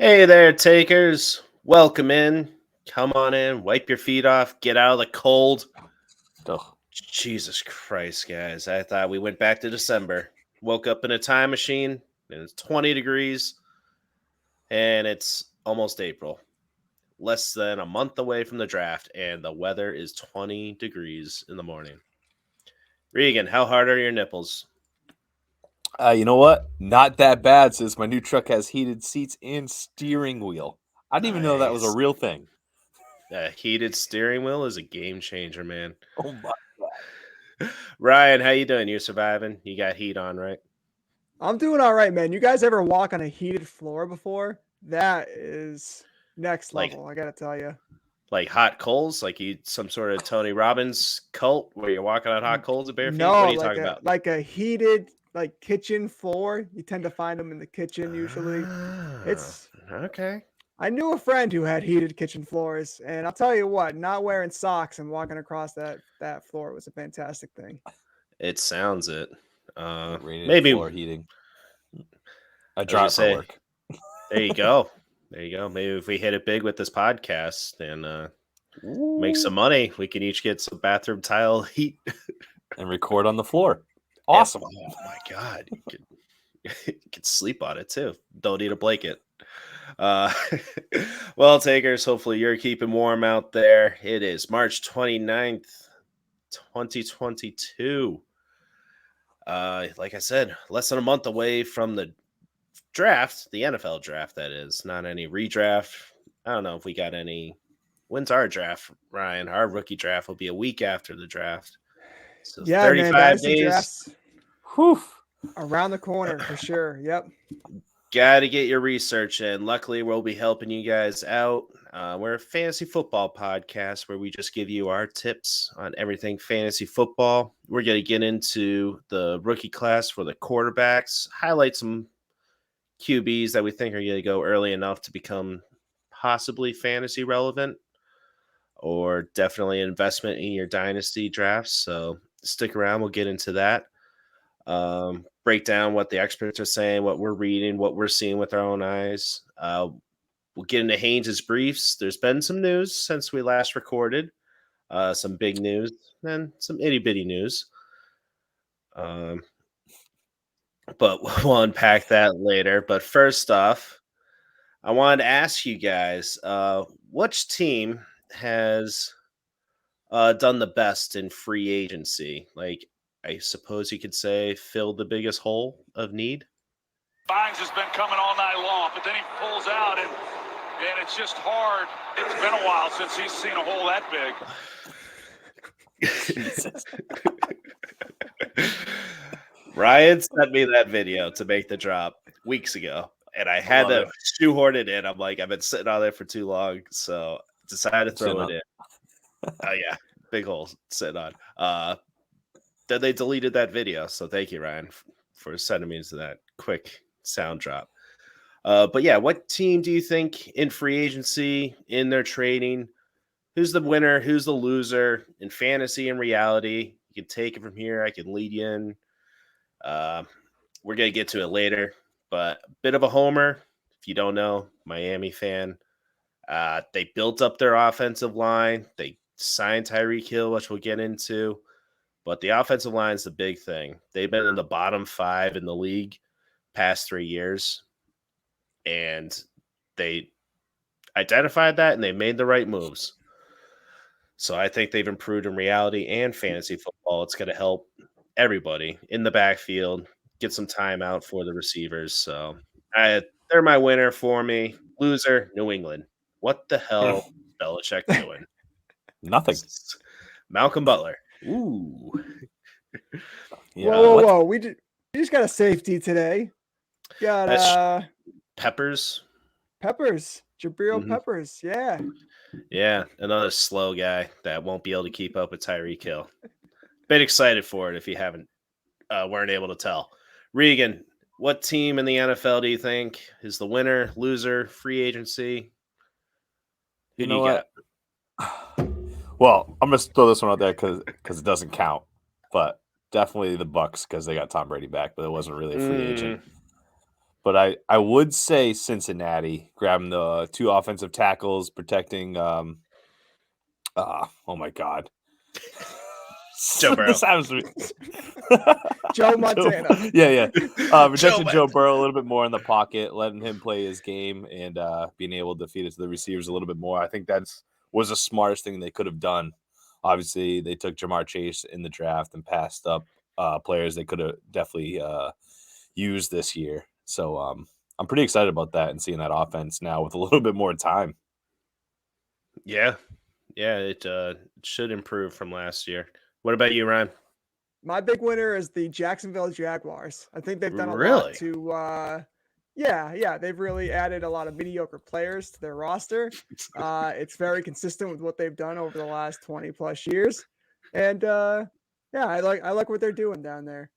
Hey there, takers. Welcome in. Come on in. Wipe your feet off. Get out of the cold. Ugh. Jesus Christ, guys. I thought we went back to December. Woke up in a time machine, and it's 20 degrees, and it's almost April. Less than a month away from the draft, and the weather is 20 degrees in the morning. Regan, how hard are your nipples? You know what? Not that bad since my new truck has heated seats and steering wheel. I didn't even know that was a Nice. real thing. A heated steering wheel is a game changer, man. Oh my god. Ryan, how you doing? You surviving? You got heat on, right? I'm doing all right, man. You guys ever walk on a heated floor before? That is next Like- level, I gotta tell you. Like hot coals, like you some sort of Tony Robbins cult where you're walking on hot coals at bare feet. No, What are you like talking a about? like a heated kitchen floor. You tend to find them in the kitchen usually. It's okay. I knew a friend who had heated kitchen floors, and I'll tell you what, not wearing socks and walking across that floor was a fantastic thing. It sounds it. Radiant Maybe floor heating. I was drive gonna for say- work. there you go. There you go. Maybe if we hit it big with this podcast and make some money, we can each get some bathroom tile heat. And record on the floor. Awesome. Oh my god. You could sleep on it too. Don't need a blanket. Well, takers, hopefully you're keeping warm out there. It is March 29th, 2022. Like I said, less than a month away from the draft, the NFL draft, that is. Not any redraft. I don't know if we got any. When's our draft, Ryan? Our rookie draft will be a week after the draft. So Yeah, 35 man, Dynasty days. drafts Whew. around the corner for sure. Yep. Got to get your research in. Luckily, we'll be helping you guys out. We're a fantasy football podcast where we just give you our tips on everything fantasy football. We're going to get into the rookie class for the quarterbacks, highlight some QBs that we think are going to go early enough to become possibly fantasy relevant or definitely an investment in your dynasty drafts. So stick around. We'll get into that. Break down what the experts are saying, what we're reading, what we're seeing with our own eyes. We'll get into Haynes' briefs. There's been some news since we last recorded, some big news, and some itty bitty news. But we'll unpack that later. But first off, I wanted to ask you guys, which team has done the best in free agency? Like, I suppose you could say filled the biggest hole of need. Bynes has been coming all night long, but then he pulls out, and it's just hard. It's been a while since he's seen a hole that big. Jesus. Ryan sent me that video to make the drop weeks ago, and I had to shoehorn it in. I'm like, I've been sitting on there for too long, so decided to throw it in. Oh yeah, big hole sitting on. Then they deleted that video, so thank you, Ryan, for sending me into that quick sound drop. But yeah, what team do you think in free agency, in their trading, who's the winner, who's the loser in fantasy and reality? You can take it from here. I can lead you in. We're going to get to it later, but a bit of a homer. If you don't know, Miami fan. They built up their offensive line. They signed Tyreek Hill, which we'll get into. But the offensive line is the big thing. They've been in the bottom 5 in the league past 3 years. And they identified that and they made the right moves. So I think they've improved in reality and fantasy football. It's going to help everybody in the backfield get some time out for the receivers. So they're my winner for me. Loser, New England. What the hell is Belichick doing? Nothing. Malcolm Butler. Ooh. Yeah, Whoa. We just got a safety today. Got Peppers. Jabril Peppers. Yeah. Yeah, another slow guy that won't be able to keep up with Tyreek Hill. Been excited for it if you weren't able to tell. Regan, what team in the NFL do you think is the winner, loser, free agency? Who do you got? Well, I'm going to throw this one out there because it doesn't count. But definitely the Bucks because they got Tom Brady back, but it wasn't really a free agent. But I would say Cincinnati grabbing the 2 offensive tackles, protecting. Oh my God. Joe Burrow. This happens to me. Joe Montana. Yeah. Protecting Joe Joe Burrow a little bit more in the pocket, letting him play his game, and being able to feed it to the receivers a little bit more. I think was the smartest thing they could have done. Obviously, they took Jamar Chase in the draft and passed up players they could have definitely used this year. So I'm pretty excited about that and seeing that offense now with a little bit more time. Yeah, it should improve from last year. What about you, Ryan? My big winner is the Jacksonville Jaguars. I think they've done a lot Really? to they've really added a lot of mediocre players to their roster. It's very consistent with what they've done over the last 20 plus years. And I like what they're doing down there.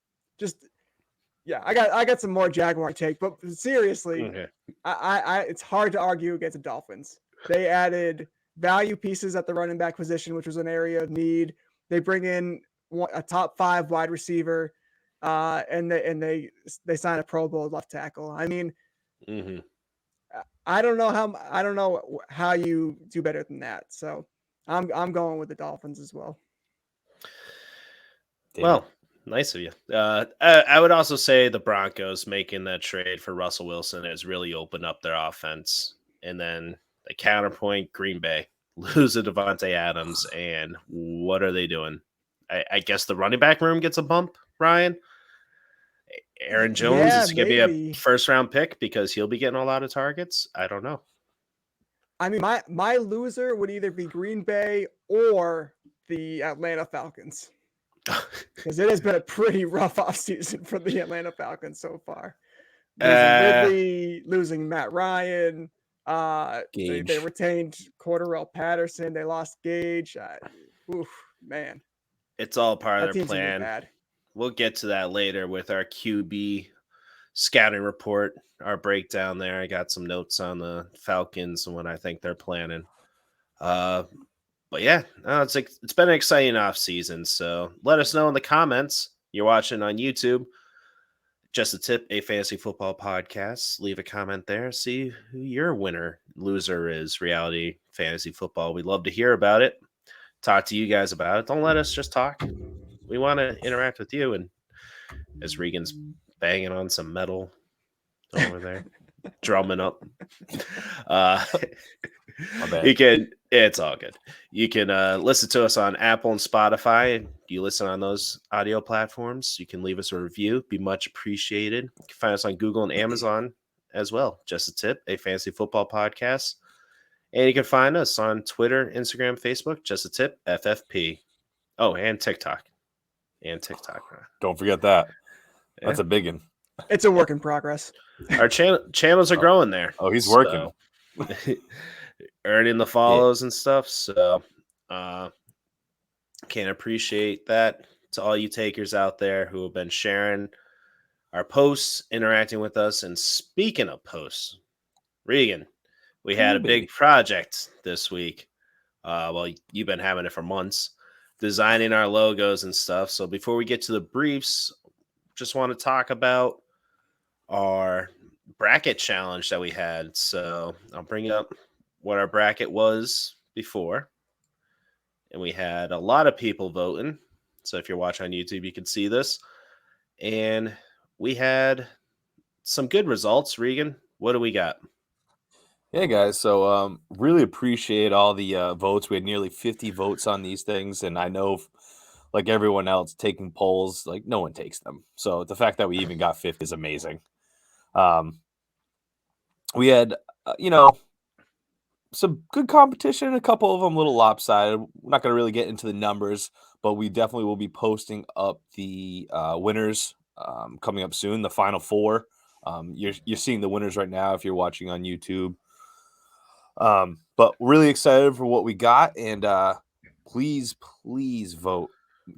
I got some more Jaguar take, but seriously, Okay. I it's hard to argue against the Dolphins. They added value pieces at the running back position, which was an area of need. They bring in a top 5 wide receiver, and they sign a Pro Bowl left tackle. I mean, I don't know how you do better than that. So I'm going with the Dolphins as well. Well, nice of you. I would also say the Broncos making that trade for Russell Wilson has really opened up their offense. And then the counterpoint, Green Bay losing Devontae Adams, and what are they doing? I guess the running back room gets a bump, Ryan. Aaron Jones is going to be a first-round pick because he'll be getting a lot of targets. I don't know. I mean, my loser would either be Green Bay or the Atlanta Falcons. Because it has been a pretty rough offseason for the Atlanta Falcons so far. Losing Ridley, losing Matt Ryan. They retained Cordarrelle Patterson. They lost Gage. Man. It's all part of their plan. We'll get to that later with our QB scouting report, our breakdown there. I got some notes on the Falcons and what I think they're planning. But yeah, it's been an exciting offseason. So let us know in the comments. You're watching on YouTube. Just a tip, a fantasy football podcast. Leave a comment there. See who your winner, loser is. Reality fantasy football. We'd love to hear about it. Talk to you guys about it. Don't let us just talk. We want to interact with you. And as Regan's banging on some metal over there, drumming up. It's all good. You can listen to us on Apple and Spotify. You listen on those audio platforms. You can leave us a review. Be much appreciated. You can find us on Google and Amazon as well. Just a tip, a fantasy football podcast. And you can find us on Twitter, Instagram, Facebook. Just a tip, FFP. Oh, and TikTok. Don't forget that. Yeah. That's a big one. It's a work in progress. Our channels are growing there. Oh, he's working. Earning the follows and stuff. So can't appreciate that to all you takers out there who have been sharing our posts, interacting with us. And speaking of posts, Regan, we had a big project this week. You've been having it for months, designing our logos and stuff. So before we get to the briefs, just want to talk about our bracket challenge that we had. So I'll bring up what our bracket was before. And we had a lot of people voting. So if you're watching on YouTube, you can see this. And we had some good results. Regan, what do we got? Yeah, guys. So really appreciate all the votes. We had nearly 50 votes on these things. And I know, like everyone else, taking polls, like no one takes them. So the fact that we even got 50 is amazing. We had, some good competition. A couple of them a little lopsided. We're not going to really get into the numbers, but we definitely will be posting up the winners coming up soon, the final 4. You're seeing the winners right now if you're watching on YouTube. But really excited for what we got, and please vote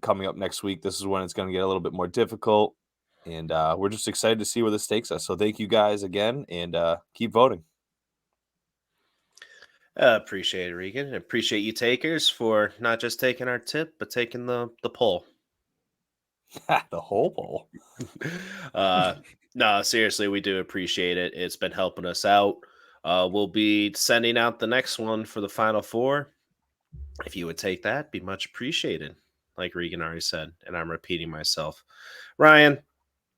coming up next week. This is when it's going to get a little bit more difficult, and we're just excited to see where this takes us. So thank you guys again, and keep voting. Appreciate it, Regan. Appreciate you takers for not just taking our tip, but taking the poll. The whole poll. No, seriously, we do appreciate it. It's been helping us out. We'll be sending out the next one for the Final Four. If you would take that, be much appreciated, like Regan already said, and I'm repeating myself. Ryan,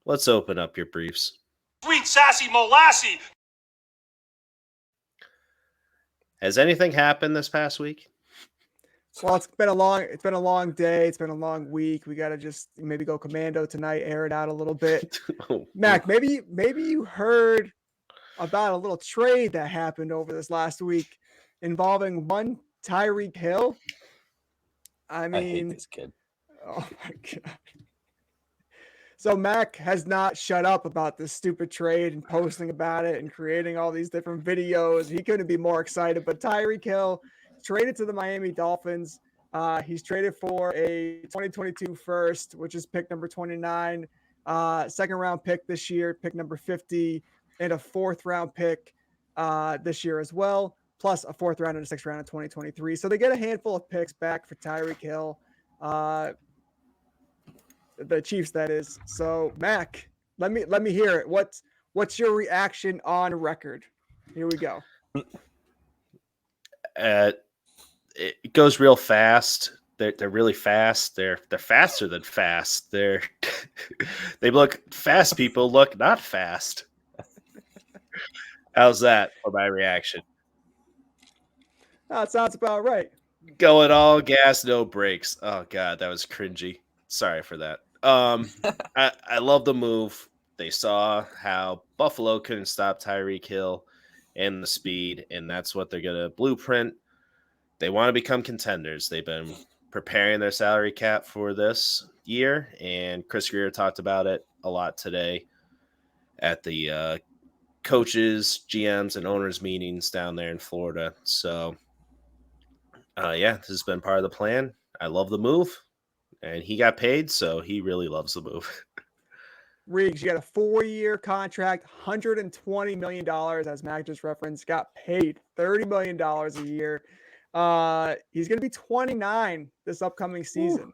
let's open up your briefs. Sweet sassy molassie. Has anything happened this past week? Well, it's been a long day. It's been a long week. We got to just maybe go commando tonight, air it out a little bit. Mac, maybe you heard about a little trade that happened over this last week involving one Tyreek Hill. I hate this kid. Oh my God. So Mac has not shut up about this stupid trade and posting about it and creating all these different videos. He couldn't be more excited, but Tyreek Hill traded to the Miami Dolphins. He's traded for a 2022 first, which is pick number 29, second round pick this year, pick number 50, and a fourth round pick this year as well, plus a fourth round and a sixth round in 2023. So they get a handful of picks back for Tyreek Hill. The Chiefs, that is. So Mac, let me hear it. What's your reaction on record? Here we go. It goes real fast. They're really fast. They're faster than fast. They look fast. People look not fast. How's that for my reaction? That sounds about right. Going all gas, no brakes. Oh God, that was cringy. Sorry for that. I love the move. They saw how Buffalo couldn't stop Tyreek Hill and the speed, and that's what they're gonna blueprint. They want to become contenders. They've been preparing their salary cap for this year, and Chris Greer talked about it a lot today at the coaches, GMs, and owners meetings down there in Florida. So, this has been part of the plan. I love the move, and he got paid, so he really loves the move. Riggs, you got a 4-year contract, $120 million, as Mac just referenced, got paid $30 million a year. He's going to be 29 this upcoming season. Ooh.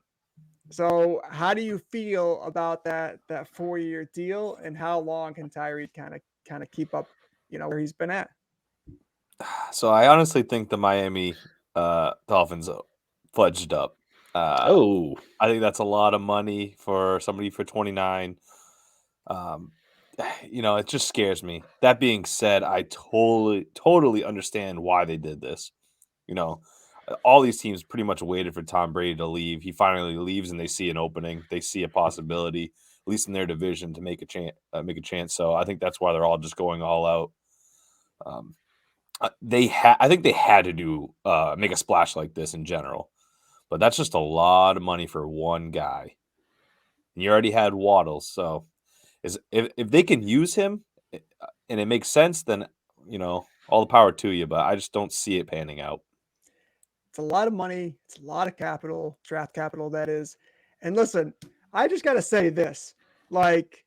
So how do you feel about that 4-year deal, and how long can Tyreek kind of keep up, where he's been at? So I honestly think the Miami Dolphins fudged up. I think that's a lot of money for somebody for 29. It just scares me. That being said, I totally understand why they did this. All these teams pretty much waited for Tom Brady to leave. He finally leaves, and they see an opening. They see a possibility, at least in their division, to make a chance. So I think that's why they're all just going all out. I think they had to do make a splash like this in general, but that's just a lot of money for one guy. And you already had Waddle, so if they can use him and it makes sense, then all the power to you. But I just don't see it panning out. It's a lot of money. It's a lot of capital, draft capital, that is. And listen, I just got to say this. Like,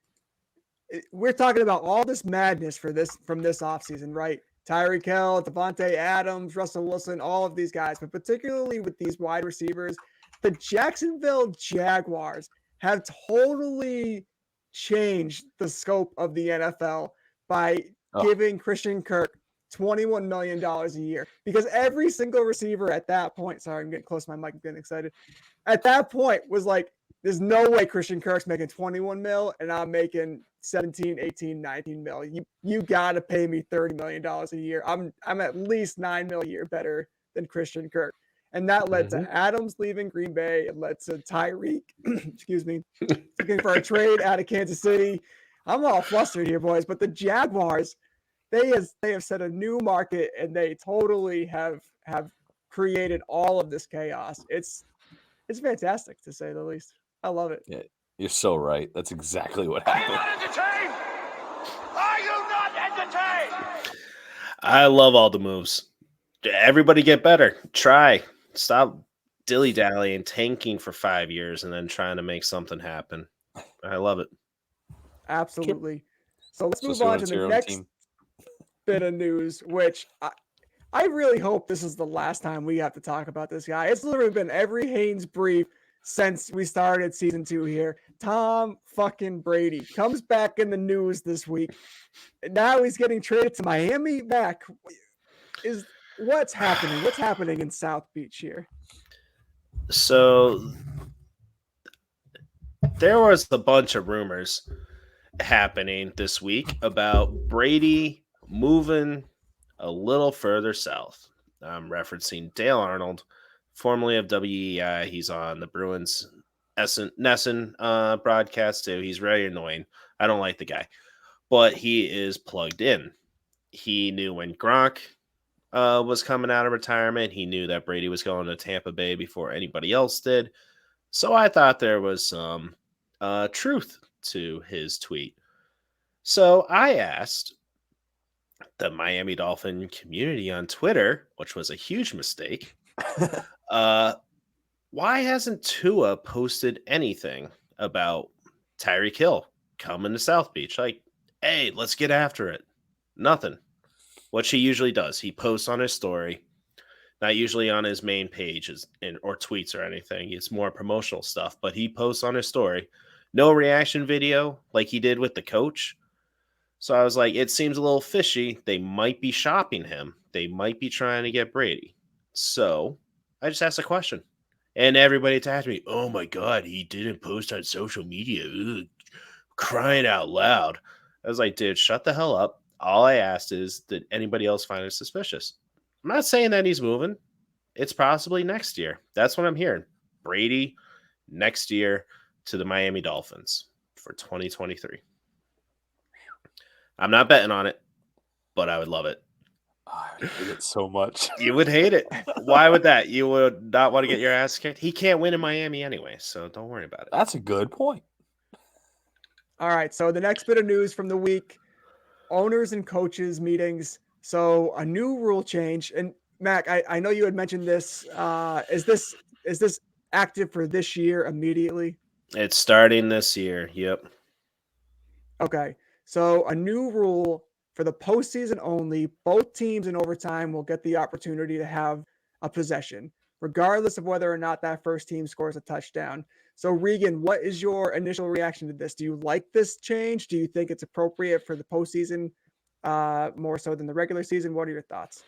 we're talking about all this madness from this offseason, right? Tyreek Hill, Devontae Adams, Russell Wilson, all of these guys, but particularly with these wide receivers, the Jacksonville Jaguars have totally changed the scope of the NFL by giving Christian Kirk $21 million a year, because every single receiver at that point, sorry, I'm getting close to my mic, I'm getting excited, at that point was like, there's no way Christian Kirk's making 21 mil and I'm making 17, 18, 19 mil. You got to pay me $30 million a year. I'm at least $9 million a year better than Christian Kirk. And that led to Adams leaving Green Bay. It led to Tyreek, excuse me, looking for a trade out of Kansas City. I'm all flustered here, boys, but the Jaguars, they have set a new market, and they totally have created all of this chaos. It's fantastic, to say the least. I love it. Yeah, you're so right. That's exactly what happened. Are you not entertained? I love all the moves. Everybody get better. Try. Stop dilly-dallying, tanking for 5 years, and then trying to make something happen. I love it. Absolutely. So let's move on to the next bit of news, which I really hope this is the last time we have to talk about this guy. It's literally been every Haynes brief since we started season 2 here. Tom fucking Brady comes back in the news this week. Now he's getting traded to Miami. Mac, what's happening? What's happening in South Beach here? So there was a bunch of rumors happening this week about Brady moving a little further south. I'm referencing Dale Arnold, formerly of WEI. He's on the Bruins Nesson broadcast too. He's very annoying. I don't like the guy, but he is plugged in. He knew when Gronk was coming out of retirement. He knew that Brady was going to Tampa Bay before anybody else did. So I thought there was some truth to his tweet. So I asked the Miami Dolphin community on Twitter, which was a huge mistake, why hasn't Tua posted anything about Tyreek Hill coming to South Beach? Like, hey, let's get after it. Nothing. What he usually does, he posts on his story, not usually on his main page or tweets or anything. It's more promotional stuff, but he posts on his story. No reaction video like he did with the coach. So I was like, it seems a little fishy. They might be shopping him. They might be trying to get Brady. So I just asked a question. And everybody attacked me. Oh my God, he didn't post on social media. Ugh, crying out loud. I was like, dude, shut the hell up. All I asked is, did anybody else find it suspicious? I'm not saying that he's moving. It's possibly next year. That's what I'm hearing. Brady next year to the Miami Dolphins for 2023. I'm not betting on it, but I would love it. I hate it so much. You would hate it. Why would that? You would not want to get your ass kicked? He can't win in Miami anyway, so don't worry about it. That's a good point. All right, so the next bit of news from the week, owners and coaches meetings. So a new rule change. And Mac, I know you had mentioned this. Is this active for this year immediately? It's starting this year. Yep. Okay. So a new rule for the postseason only, both teams in overtime will get the opportunity to have a possession, regardless of whether or not that first team scores a touchdown. So Regan, what is your initial reaction to this? Do you like this change? Do you think it's appropriate for the postseason more so than the regular season? What are your thoughts?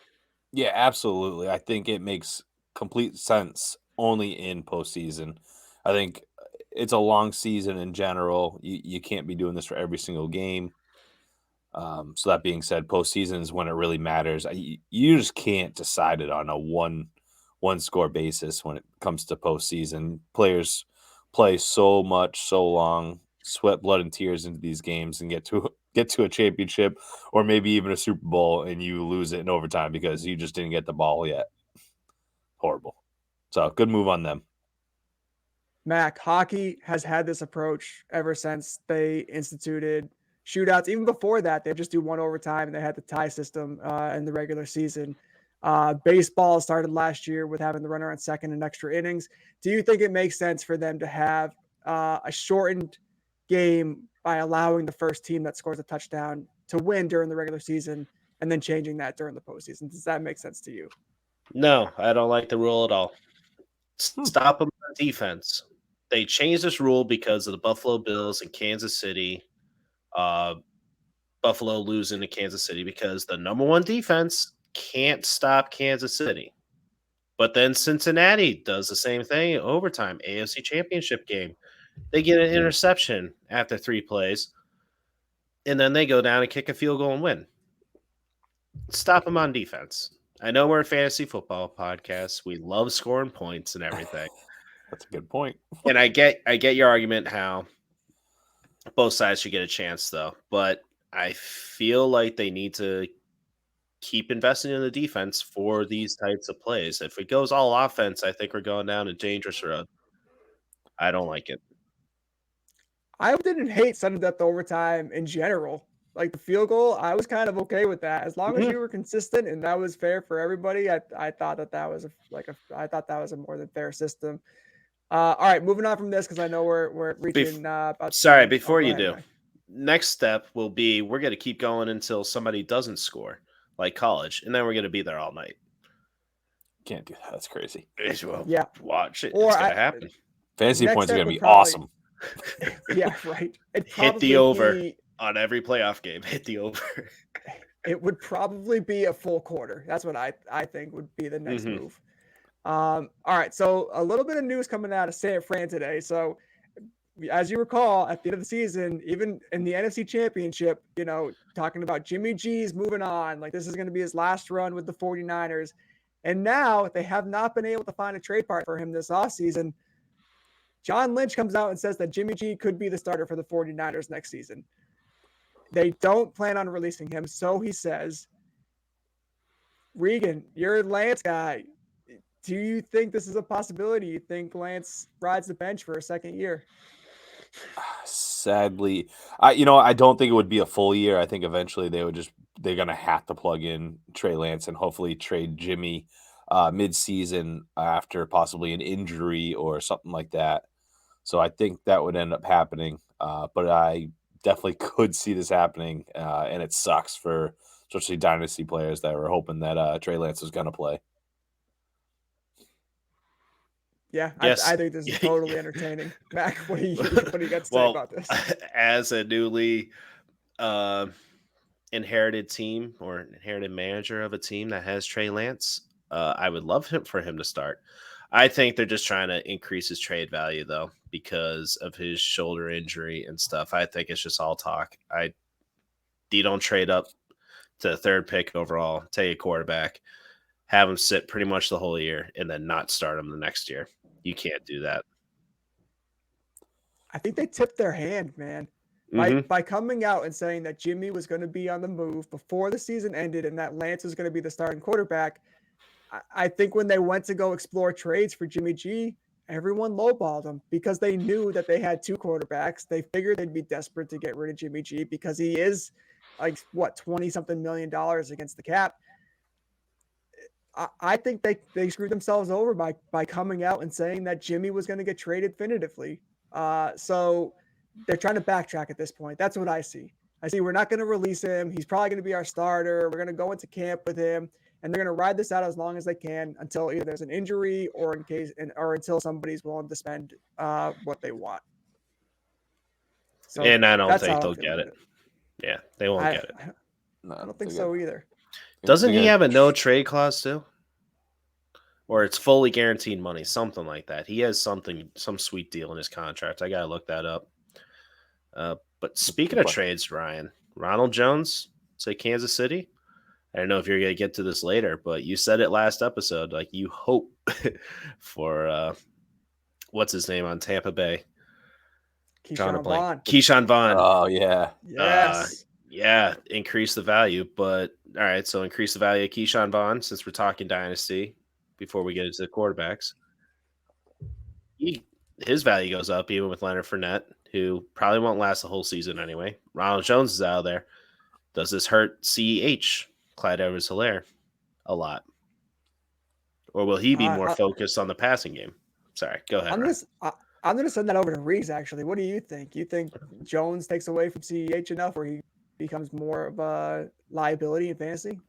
Yeah, absolutely. I think it makes complete sense only in postseason. I think it's a long season in general. You can't be doing this for every single game. So that being said, postseason is when it really matters. You just can't decide it on a one score basis when it comes to postseason. Players play so much, so long, sweat blood and tears into these games, and get to a championship or maybe even a Super Bowl, and you lose it in overtime because you just didn't get the ball yet. Horrible. So good move on them. Mac, hockey has had this approach ever since they instituted shootouts. Even before that, they just do one overtime, and they had the tie system in the regular season. Baseball started last year with having the runner on second and extra innings. Do you think it makes sense for them to have a shortened game by allowing the first team that scores a touchdown to win during the regular season and then changing that during the postseason? Does that make sense to you? No, I don't like the rule at all. Stop them on defense. They changed this rule because of the Buffalo Bills and Kansas City. Buffalo losing to Kansas City because the number one defense can't stop Kansas City. But then Cincinnati does the same thing in overtime, AFC Championship game. They get an interception after 3 plays, and then they go down and kick a field goal and win. Stop them on defense. I know we're a fantasy football podcast. We love scoring points and everything. That's a good point. And I get your argument how both sides should get a chance, though. But I feel like they need to keep investing in the defense for these types of plays. If it goes all offense, I think we're going down a dangerous road. I don't like it. I didn't hate sudden death overtime in general. Like the field goal, I was kind of okay with that as long as you were consistent and that was fair for everybody. I thought that was a more than fair system. All right, moving on from this because I know we're reaching. Before you do, next step will be we're going to keep going until somebody doesn't score, like college, and then we're going to be there all night. Can't do that. That's crazy. Well, yeah, watch it. It's going to happen. Fantasy Next points are step going to would be probably- awesome. Yeah, right. It'd Hit the probably over be- on every playoff game. Hit the over. It would probably be a full quarter. That's what I think would be the next move. All right. So a little bit of news coming out of San Fran today. So as you recall, at the end of the season, even in the NFC Championship, talking about Jimmy G's moving on, like this is going to be his last run with the 49ers. And now they have not been able to find a trade partner for him this offseason. John Lynch comes out and says that Jimmy G could be the starter for the 49ers next season. They don't plan on releasing him, so he says, Regan, you're a Lance guy. Do you think this is a possibility? You think Lance rides the bench for a second year? Sadly, I don't think it would be a full year. I think eventually they're going to have to plug in Trey Lance and hopefully trade Jimmy mid-season after possibly an injury or something like that. So I think that would end up happening. But I definitely could see this happening, and it sucks for especially Dynasty players that were hoping that Trey Lance was going to play. Yeah, Yes. I think this is totally entertaining. Mac, what do you got to say about this? As a newly inherited team or inherited manager of a team that has Trey Lance, I would love for him to start. I think they're just trying to increase his trade value, though, because of his shoulder injury and stuff. I think it's just all talk. You don't trade up to the third pick overall, take a quarterback, have him sit pretty much the whole year, and then not start him the next year. You can't do that. I think they tipped their hand, man. By coming out and saying that Jimmy was going to be on the move before the season ended and that Lance was going to be the starting quarterback, I think when they went to go explore trades for Jimmy G, everyone lowballed them because they knew that they had two quarterbacks. They figured they'd be desperate to get rid of Jimmy G because he is like, what, $20-something million against the cap. I think they screwed themselves over by coming out and saying that Jimmy was going to get traded definitively. So they're trying to backtrack at this point. That's what I see. I see we're not going to release him. He's probably going to be our starter. We're going to go into camp with him, and they're going to ride this out as long as they can until either there's an injury or until somebody's willing to spend what they want. So and I don't think they'll get it. Yeah, they won't get it. I don't think so either. Doesn't he have a no trade clause too? Or it's fully guaranteed money, something like that. He has some sweet deal in his contract. I gotta look that up. But speaking of trades, Ryan, Ronald Jones, say Kansas City. I don't know if you're gonna get to this later, but you said it last episode. Like you hope for what's his name on Tampa Bay? Keyshawn Vaughn. Keyshawn Vaughn. Oh yeah. Yes. Yeah, increase the value. But all right, so increase the value of Keyshawn Vaughn since we're talking dynasty before we get into the quarterbacks. His value goes up even with Leonard Fournette, who probably won't last the whole season anyway. Ronald Jones is out of there. Does this hurt CEH, Clyde Edwards-Helaire, a lot? Or will he be more focused on the passing game? Sorry, go ahead. I'm going to send that over to Reese, actually. What do you think? You think Jones takes away from CEH enough where he becomes more of a liability in fantasy?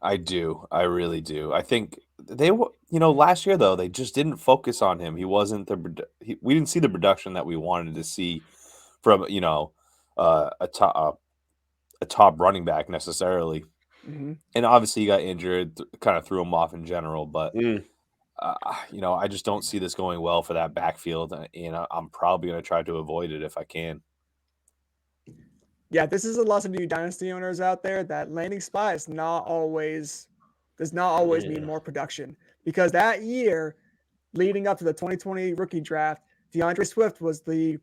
I do. I really do. I think last year, though, they just didn't focus on him. He wasn't we didn't see the production that we wanted to see from, a top running back necessarily. Mm-hmm. And obviously he got injured, kind of threw him off in general, but I just don't see this going well for that backfield, and I'm probably going to try to avoid it if I can. Yeah, this is a lesson to you dynasty owners out there that landing spot does not always mean more production, because that year leading up to the 2020 rookie draft, DeAndre Swift was the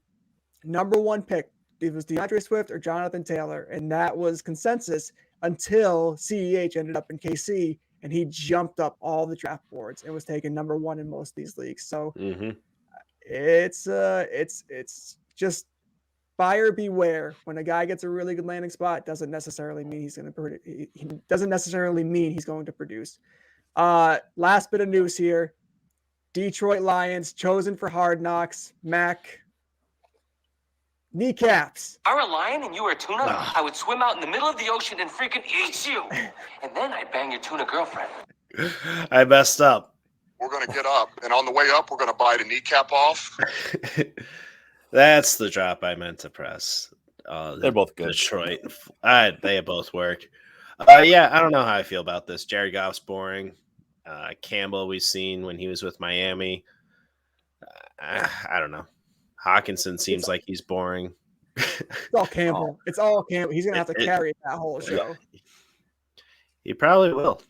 number one pick. It was DeAndre Swift or Jonathan Taylor, and that was consensus until CEH ended up in KC, and he jumped up all the draft boards and was taken number one in most of these leagues. So it's just buyer beware. When a guy gets a really good landing spot, doesn't necessarily mean he's going to produce. Last bit of news here: Detroit Lions chosen for Hard Knocks. Mac, kneecaps. If I were a lion and you were a tuna, I would swim out in the middle of the ocean and freaking eat you, and then I'd bang your tuna girlfriend. I messed up. we're going to get up, and on the way up, we're going to bite a kneecap off. That's the drop I meant to press. They're both good. Detroit. They both work. Yeah, I don't know how I feel about this. Jared Goff's boring. Campbell we've seen when he was with Miami. I don't know. Hawkinson seems like he's boring. It's all Campbell. It's all Campbell. He's going to have to carry that whole show. He probably will.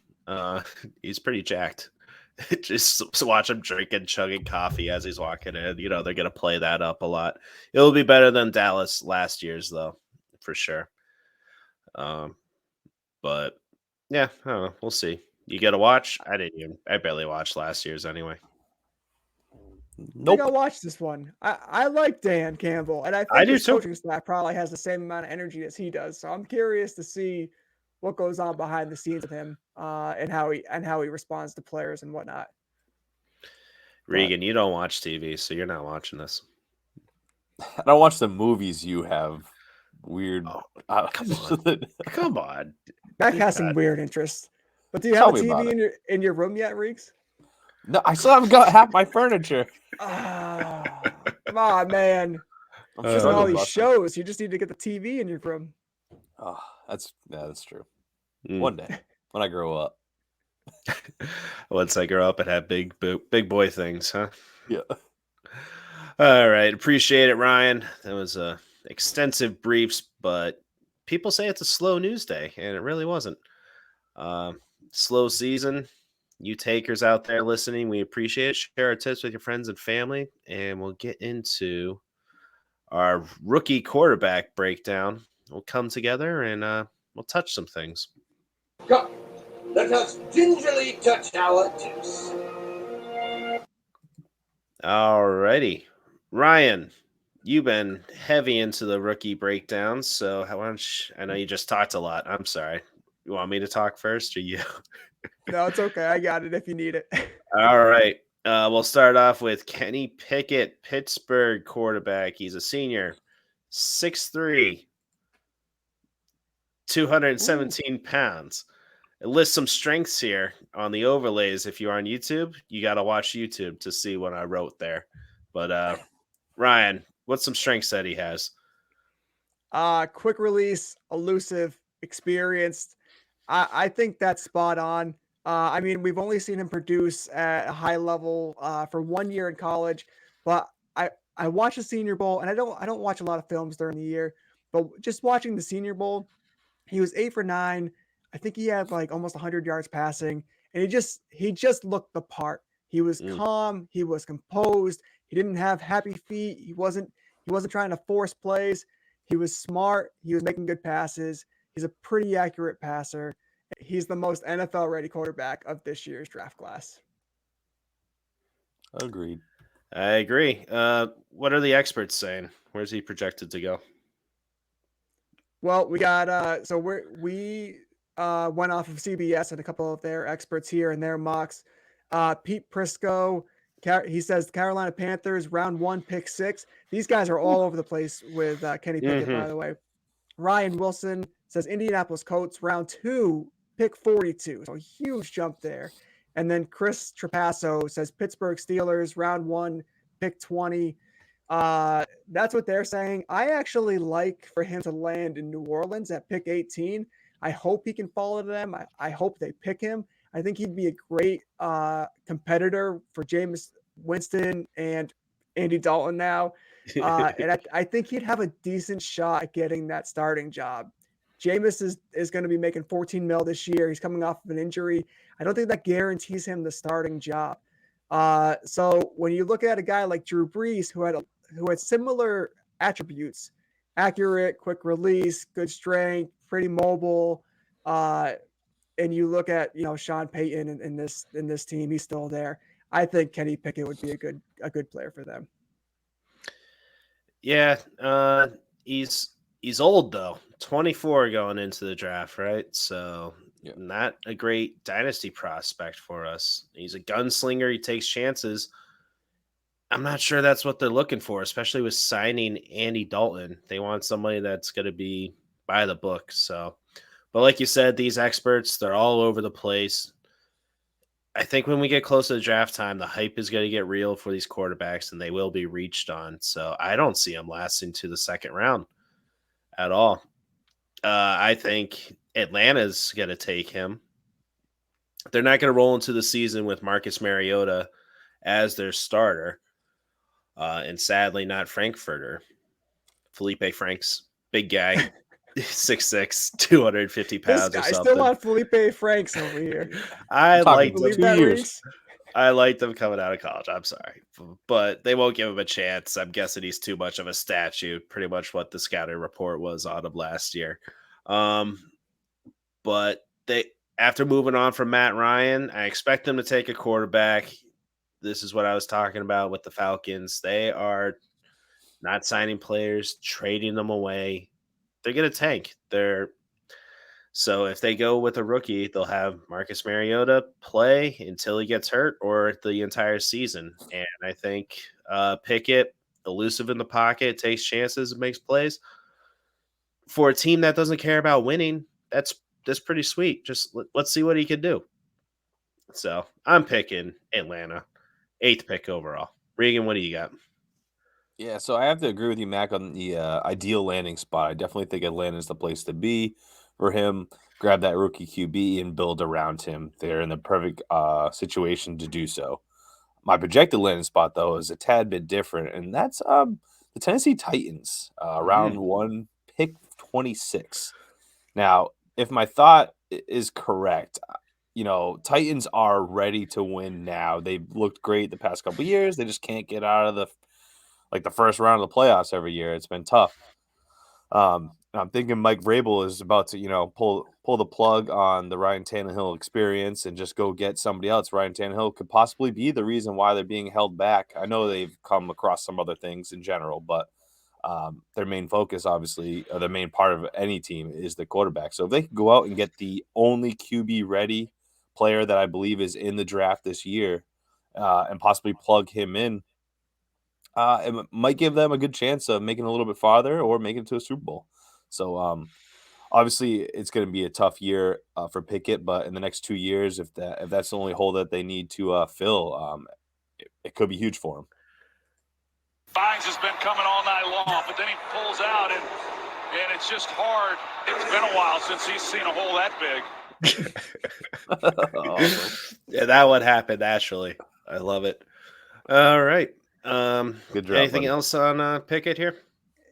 He's pretty jacked. Just watch him drinking, chugging coffee as he's walking in. You know, they're going to play that up a lot. It'll be better than Dallas last year's, though, for sure. But, yeah, I don't know. We'll see. You got to watch? I barely watched last year's anyway. Nope. I think I'll watch this one. I like Dan Campbell, and I think his coaching staff probably has the same amount of energy as he does. So I'm curious to see what goes on behind the scenes with him, and how he responds to players and whatnot. Regan, you don't watch TV, so you're not watching this. I don't watch the movies you have. Weird. Oh, come on. Mac has some weird interests. But do you have a TV in your room yet, Reeks? No, I still haven't got half my furniture. Come on, man. Just all these shows. You just need to get the TV in your room. Oh, that's true. One day when I grow up. Once I grow up and have big boy things, huh? Yeah. All right. Appreciate it, Ryan. That was extensive briefs, but people say it's a slow news day, and it really wasn't. Slow season. You takers out there listening, we appreciate it. Share our tips with your friends and family, and we'll get into our rookie quarterback breakdown. We'll come together and we'll touch some things. Come, let us gingerly touch our tips. All righty. Ryan, you've been heavy into the rookie breakdowns, so I know you just talked a lot. I'm sorry. You want me to talk first or you? No, it's okay. I got it if you need it. All right. We'll start off with Kenny Pickett, Pittsburgh quarterback. He's a senior, 6'3", 217 pounds. It lists some strengths here on the overlays. If you're on YouTube, you got to watch YouTube to see what I wrote there. But Ryan, what's some strengths that he has? Quick release, elusive, experienced. I think that's spot on. I mean, we've only seen him produce at a high level for 1 year in college, but I watched the Senior Bowl, and I don't watch a lot of films during the year, but just watching the Senior Bowl, he was 8 for 9. I think he had like almost 100 yards passing, and he just looked the part. He was calm, he was composed, he didn't have happy feet, he wasn't trying to force plays. He was smart, he was making good passes. He's a pretty accurate passer. He's the most NFL-ready quarterback of this year's draft class. Agreed. I agree. What are the experts saying? Where's he projected to go? Well, we got we went off of CBS and a couple of their experts here and their mocks. Pete Prisco, he says Carolina Panthers round 1 pick 6. These guys are all over the place with Kenny Pickett, by the way. Ryan Wilson says Indianapolis Colts round 2 pick 42. So a huge jump there. And then Chris Trapasso says Pittsburgh Steelers round 1 pick 20. That's what they're saying. I actually like for him to land in New Orleans at pick 18. I hope he can follow them. I hope they pick him. I think he'd be a great competitor for Jameis Winston and Andy Dalton now. And I think he'd have a decent shot at getting that starting job. Jameis is going to be making $14 million this year. He's coming off of an injury. I don't think that guarantees him the starting job. So when you look at a guy like Drew Brees, who had similar attributes, accurate, quick release, good strength, pretty mobile, and you look at Sean Payton in this team, he's still there. I think Kenny Pickett would be a good player for them. Yeah, he's old though, 24 going into the draft, right? So not a great dynasty prospect for us. He's a gunslinger. He takes chances. I'm not sure that's what they're looking for, especially with signing Andy Dalton. They want somebody that's going to be by the book. So, but like you said, these experts, they're all over the place. I think when we get close to the draft time, the hype is going to get real for these quarterbacks, and they will be reached on. So I don't see them lasting to the second round at all. I think Atlanta's going to take him. They're not going to roll into the season with Marcus Mariota as their starter, and sadly not Frankfurter. Felipe Franks, big guy, 6'6", 250 This pounds or guy something. still on Felipe Franks over here. I like Believe them. that, 2 years. Reeks? I like them coming out of college. I'm sorry, but they won't give him a chance. I'm guessing he's too much of a statue. Pretty much what the scouting report was on him last year. But they, after moving on from Matt Ryan, I expect them to take a quarterback. This is what I was talking about with the Falcons. They are not signing players, trading them away. They're going to tank. So if they go with a rookie, they'll have Marcus Mariota play until he gets hurt or the entire season. And I think Pickett, elusive in the pocket, takes chances and makes plays. For a team that doesn't care about winning, that's pretty sweet. Just let's see what he can do. So I'm picking Atlanta, 8th pick overall. Regan, what do you got? Yeah, so I have to agree with you, Mac, on the ideal landing spot. I definitely think Atlanta is the place to be for him. Grab that rookie QB and build around him. They're in the perfect situation to do so. My projected landing spot, though, is a tad bit different, and that's the Tennessee Titans, round 1, pick 26. Now, if my thought is correct, Titans are ready to win now. They've looked great the past couple of years. They just can't get out of the first round of the playoffs every year. It's been tough. I'm thinking Mike Vrabel is about to, pull the plug on the Ryan Tannehill experience and just go get somebody else. Ryan Tannehill could possibly be the reason why they're being held back. I know they've come across some other things in general, but their main focus, obviously, or the main part of any team is the quarterback. So if they can go out and get the only QB-ready player that I believe is in the draft this year and possibly plug him in, it might give them a good chance of making a little bit farther or making it to a Super Bowl. So obviously it's going to be a tough year for Pickett, but in the next 2 years, if that's the only hole that they need to fill, it could be huge for them. Haynes has been coming all night long, but then he pulls out, and it's just hard. It's been a while since he's seen a hole that big. Awesome. Yeah, that would happen naturally. I love it. All right. Good job, anything buddy. else on Pickett here?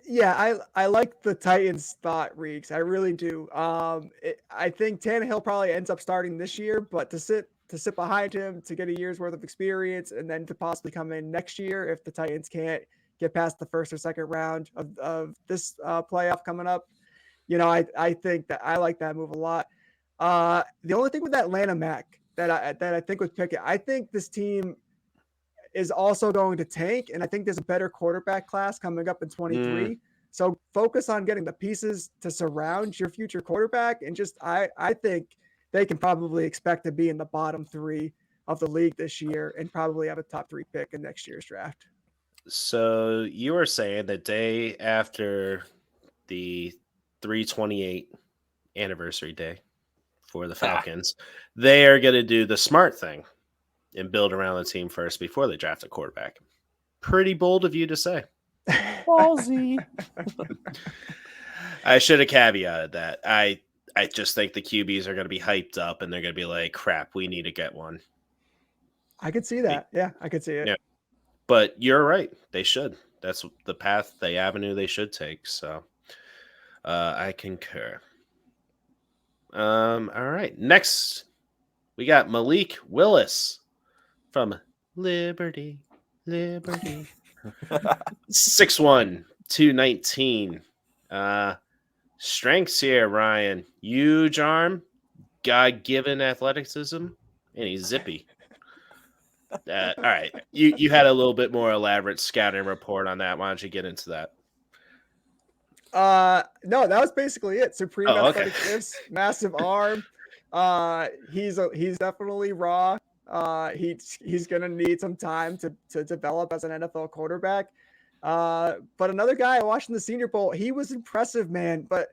Yeah, I like the Titans thought, Reeks. I really do. I think Tannehill probably ends up starting this year, but to sit behind him to get a year's worth of experience and then to possibly come in next year if the Titans can't get past the first or second round of this playoff coming up, I think that I like that move a lot. The only thing with Atlanta, Mac, that I think with Pickett, I think this team is also going to tank, and I think there's a better quarterback class coming up in 23. So focus on getting the pieces to surround your future quarterback, and just I think they can probably expect to be in the bottom 3 of the league this year and probably have a top 3 pick in next year's draft. So you were saying the day after the 328 anniversary day for the Falcons, they are going to do the smart thing and build around the team first before they draft a quarterback. Pretty bold of you to say. Ballsy. I should have caveated that. I just think the QBs are going to be hyped up and they're going to be like, crap, we need to get one. I could see that. Yeah, I could see it. Yeah. But you're right. They should. That's the path, the avenue they should take. So I concur. All right. Next, we got Malik Willis from Liberty. 6'1", 219. Strengths here, Ryan. Huge arm, God-given athleticism, and he's zippy. All right. You had a little bit more elaborate scouting report on that. Why don't you get into that? No, that was basically it. Supreme athletic gifts, massive arm. He's definitely raw. He's gonna need some time to develop as an NFL quarterback. But another guy I watched in the Senior Bowl, he was impressive, man. But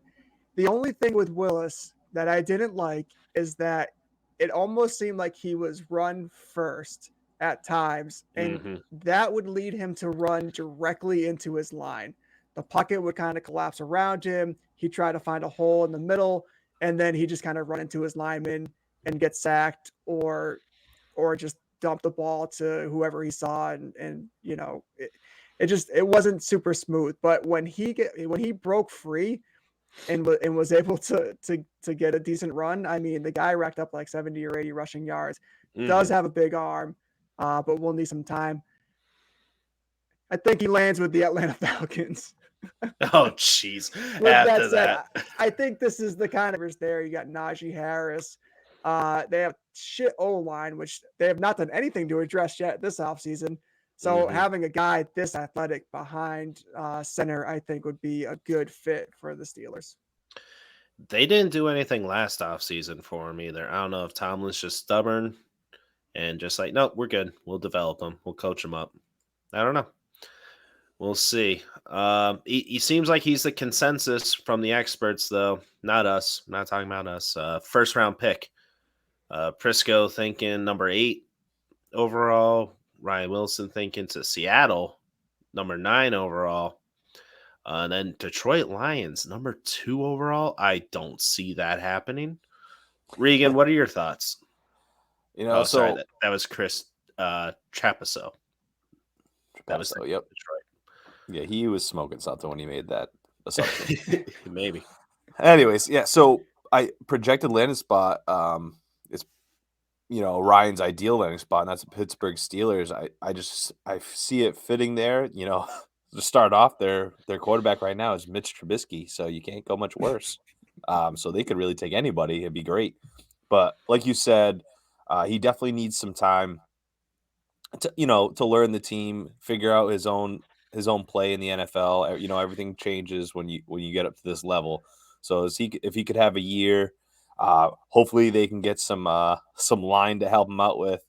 the only thing with Willis that I didn't like is that it almost seemed like he was run first at times, and that would lead him to run directly into his line. The pocket would kind of collapse around him. He'd try to find a hole in the middle, and then he just kind of run into his lineman and get sacked, or just dump the ball to whoever he saw, and it wasn't super smooth. But when he broke free and was able to get a decent run, I mean, the guy racked up like 70 or 80 rushing yards. Does have a big arm, but we'll need some time. I think he lands with the Atlanta Falcons. Oh, jeez. With that said, I think this is the kind of there. You got Najee Harris. They have shit O-line, which they have not done anything to address yet this offseason. So having a guy this athletic behind center, I think, would be a good fit for the Steelers. They didn't do anything last offseason for him either. I don't know if Tomlin's just stubborn and just like, nope, we're good. We'll develop him. We'll coach him up. I don't know. We'll see. He seems like he's the consensus from the experts, though. Not us. I'm not talking about us. First round pick. Prisco thinking number 8 overall. Ryan Wilson thinking to Seattle, number 9 overall. And then Detroit Lions, number 2 overall. I don't see that happening. Regan, what are your thoughts? Sorry, that was Chris Trapasso. That was Detroit. Yeah, he was smoking something when he made that assumption. Maybe. Anyways, yeah. So I projected landing spot. It's Ryan's ideal landing spot, and that's the Pittsburgh Steelers. I see it fitting there. To start off, their quarterback right now is Mitch Trubisky, so you can't go much worse. So they could really take anybody; it'd be great. But like you said, he definitely needs some time to learn the team, figure out his own play in the NFL. Everything changes when you get up to this level. So if he could have a year, hopefully they can get some line to help him out with.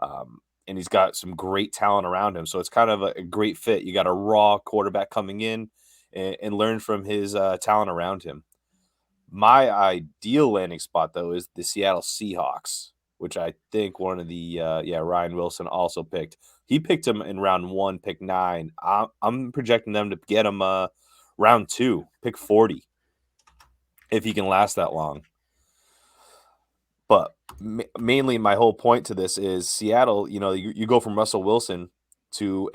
And he's got some great talent around him. So it's kind of a great fit. You got a raw quarterback coming in and learn from his talent around him. My ideal landing spot, though, is the Seattle Seahawks, which I think one of the Ryan Wilson also picked. He picked him in round 1, pick 9. I'm projecting them to get him round 2, pick 40, if he can last that long. But mainly my whole point to this is Seattle, you go from Russell Wilson to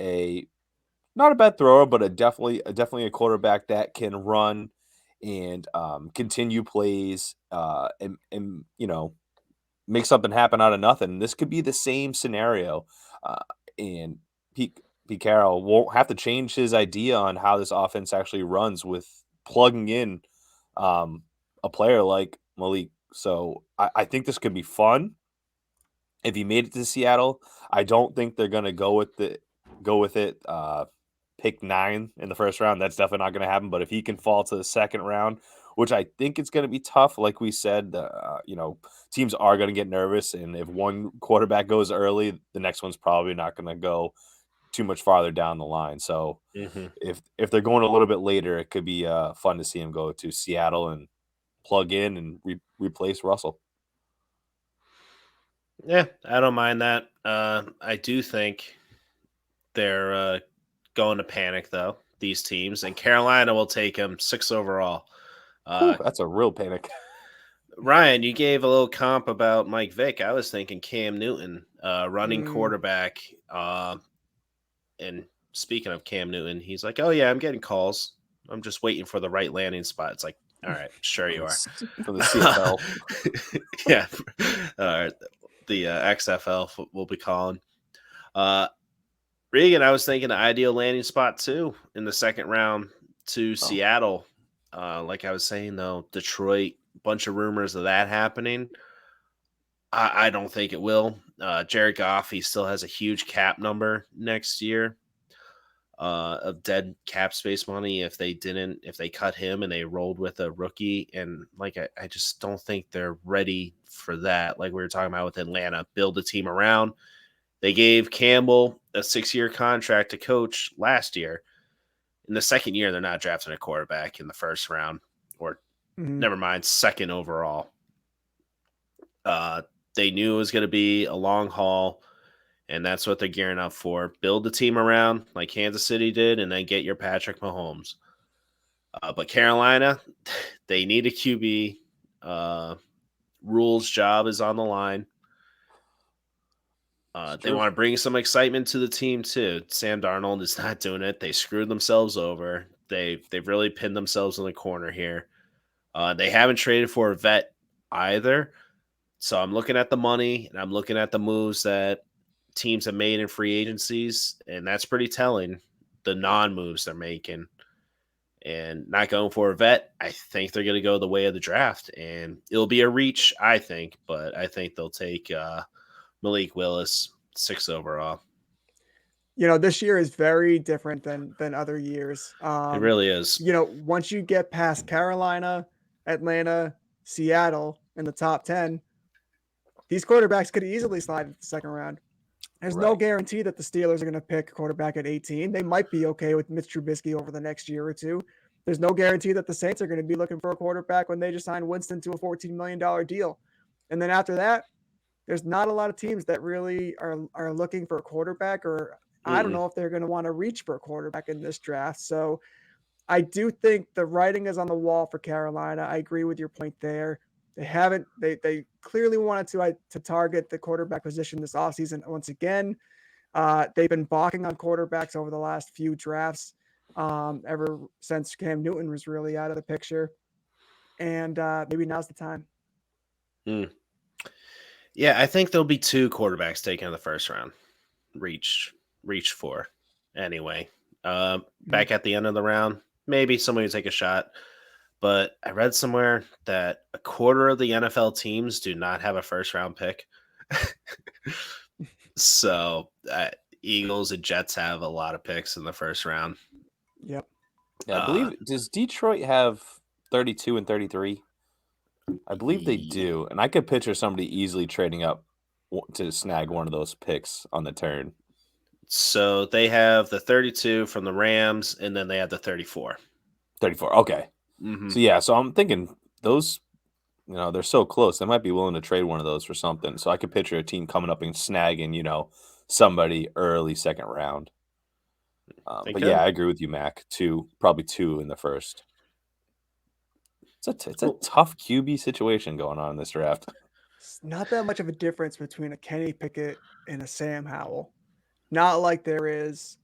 not a bad thrower, but definitely a quarterback that can run and continue plays and make something happen out of nothing. This could be the same scenario. And Pete Carroll won't have to change his idea on how this offense actually runs with plugging in a player like Malik. So I think this could be fun. If he made it to Seattle, I don't think they're gonna go with it. Pick 9 in the first round. That's definitely not gonna happen. But if he can fall to the second round, which I think it's gonna be tough, like we said, teams are gonna get nervous, and if one quarterback goes early, the next one's probably not gonna go too much farther down the line. So if they're going a little bit later, it could be fun to see him go to Seattle and plug in and replace Russell. Yeah, I don't mind that. I do think they're going to panic, though, these teams. And Carolina will take him 6 overall. That's a real panic. Ryan, you gave a little comp about Mike Vick. I was thinking Cam Newton, running quarterback. And speaking of Cam Newton, he's like, oh, yeah, I'm getting calls. I'm just waiting for the right landing spot. It's like, all right, sure you are. For the CFL. Yeah. The XFL we'll be calling. Regan, I was thinking the ideal landing spot, too, in the second round to Seattle. Like I was saying, though, Detroit, bunch of rumors of that happening. I don't think it will. Jared Goff, he still has a huge cap number next year of dead cap space money if they cut him and they rolled with a rookie. And like I just don't think they're ready for that. Like we were talking about with Atlanta, build a team around. They gave Campbell a 6-year contract to coach last year. In the second year, they're not drafting a quarterback in the first round, or never mind, second overall. They knew it was going to be a long haul, and that's what they're gearing up for. Build the team around like Kansas City did, and then get your Patrick Mahomes. But Carolina, they need a QB. Rule's job is on the line. They want to bring some excitement to the team too. Sam Darnold is not doing it. They screwed themselves over. They've really pinned themselves in the corner here. They haven't traded for a vet either. So I'm looking at the money and I'm looking at the moves that teams have made in free agencies, and that's pretty telling. The non-moves they're making and not going for a vet. I think they're going to go the way of the draft, and it'll be a reach, I think, but I think they'll take Malik Willis, 6 overall. This year is very different than other years. It really is. Once you get past Carolina, Atlanta, Seattle in the top 10, these quarterbacks could easily slide into the second round. There's no guarantee that the Steelers are going to pick a quarterback at 18. They might be okay with Mitch Trubisky over the next year or two. There's no guarantee that the Saints are going to be looking for a quarterback when they just signed Winston to a $14 million deal. And then after that, there's not a lot of teams that really are looking for a quarterback, or I don't know if they're going to want to reach for a quarterback in this draft. So I do think the writing is on the wall for Carolina. I agree with your point there. They clearly wanted to target the quarterback position this offseason once again. They've been balking on quarterbacks over the last few drafts, ever since Cam Newton was really out of the picture. And maybe now's the time. Yeah, I think there'll be 2 quarterbacks taken in the first round. Reach for anyway. Back at the end of the round, maybe somebody will take a shot. But I read somewhere that a quarter of the NFL teams do not have a first round pick. So Eagles and Jets have a lot of picks in the first round. Yep. Yeah, I believe, does Detroit have 32 and 33? I believe they do. And I could picture somebody easily trading up to snag one of those picks on the turn. So they have the 32 from the Rams, and then they have the 34. 34, okay. Mm-hmm. So, yeah, so I'm thinking those, they're so close. They might be willing to trade one of those for something. So I could picture a team coming up and snagging, somebody early second round. But, yeah, I agree with you, Mac. Probably two in the first. It's a tough QB situation going on in this draft. It's not that much of a difference between a Kenny Pickett and a Sam Howell. Not like there is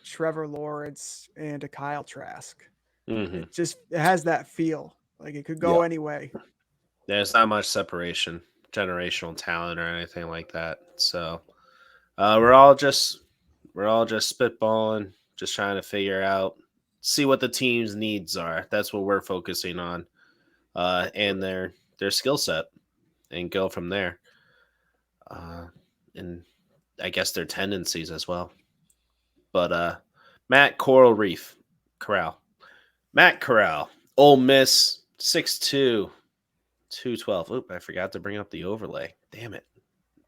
Trevor Lawrence and a Kyle Trask. Mm-hmm. It has that feel. Like it could go anyway. There's not much separation, generational talent or anything like that. So we're all just spitballing, just trying to figure out, see what the team's needs are. That's what we're focusing on. And their skill set, and go from there. And I guess their tendencies as well. But Matt Corral, Ole Miss, 6'2", 212. Oop, I forgot to bring up the overlay. Damn it.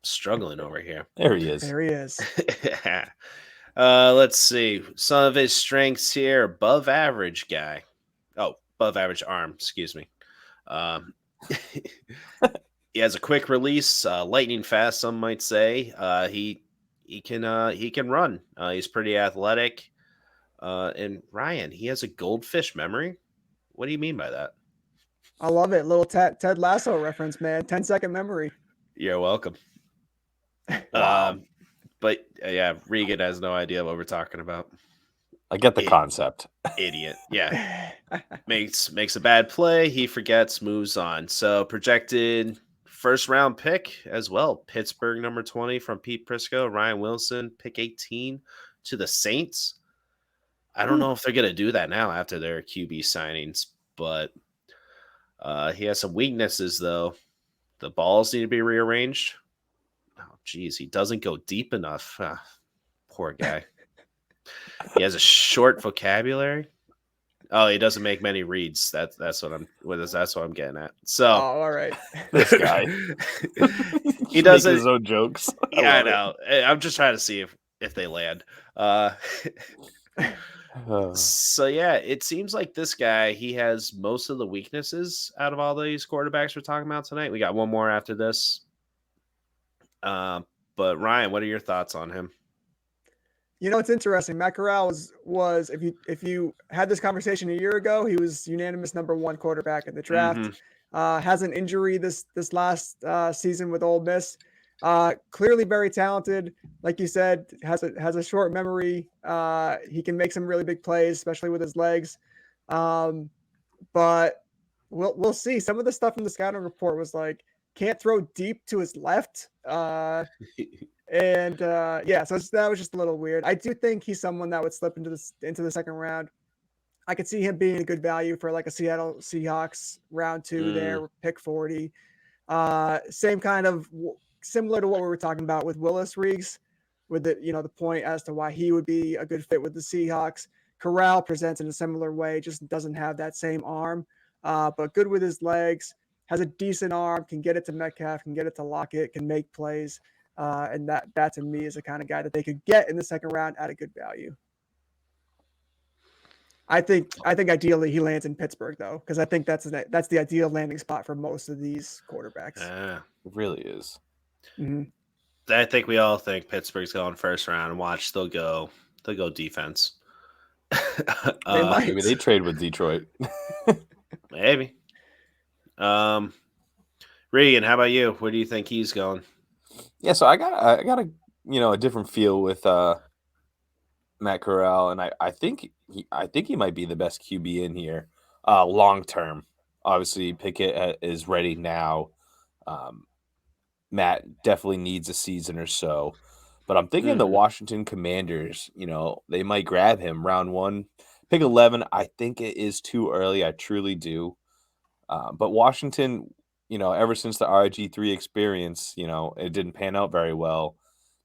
Struggling over here. There he is. Let's see. Some of his strengths here, above average guy. Oh, above average arm, excuse me. He has a quick release, lightning fast, some might say. He can run. He's pretty athletic. And Ryan, he has a goldfish memory. What do you mean by that? I love it. Little Ted Lasso reference, man. 10-second memory. You're welcome. Wow. But yeah, Regan has no idea what we're talking about. I get the concept. Idiot. Yeah. Makes a bad play. He forgets, moves on. So projected first round pick as well. Pittsburgh, number 20 from Pete Prisco. Ryan Wilson, pick 18 to the Saints. I don't know if they're going to do that now after their QB signings, but he has some weaknesses, though. The balls need to be rearranged. Oh, geez. He doesn't go deep enough. Poor guy. He has a short vocabulary. Oh, he doesn't make many reads. That's what I'm getting at. So, all right, this guy. He doesn't his own jokes. Yeah, I know. I'm just trying to see if they land. So yeah, it seems like this guy, he has most of the weaknesses out of all these quarterbacks we're talking about tonight. We got one more after this. But Ryan, what are your thoughts on him? You know, it's interesting. Matt Corral was if you had this conversation a year ago, he was unanimous number 1 quarterback in the draft. Has an injury this last season with Ole Miss. Clearly very talented. Like you said, has a short memory. He can make some really big plays, especially with his legs. But we'll see. Some of the stuff in the scouting report was like can't throw deep to his left. And yeah, so that was just a little weird. I do think he's someone that would slip into the second round. I could see him being a good value for like a Seattle Seahawks round 2 there, pick 40. Same kind of similar to what we were talking about with Willis Reeves, with the point as to why he would be a good fit with the Seahawks. Corral presents in a similar way, just doesn't have that same arm, but good with his legs, has a decent arm, can get it to Metcalf, can get it to Lockett, can make plays. And that to me is the kind of guy that they could get in the second round at a good value. I think ideally he lands in Pittsburgh though, because I think that's the ideal landing spot for most of these quarterbacks. It really is. Mm-hmm. I think we all think Pittsburgh's going first round, and watch they'll go defense. Maybe they trade with Detroit. Maybe. Regan, how about you? Where do you think he's going? Yeah, so I got a different feel with Matt Corral, and I think he might be the best QB in here long term. Obviously, Pickett is ready now. Matt definitely needs a season or so, but I'm thinking the Washington Commanders. They might grab him round 1, pick 11. I think it is too early. I truly do. But Washington, ever since the RG3 experience, it didn't pan out very well.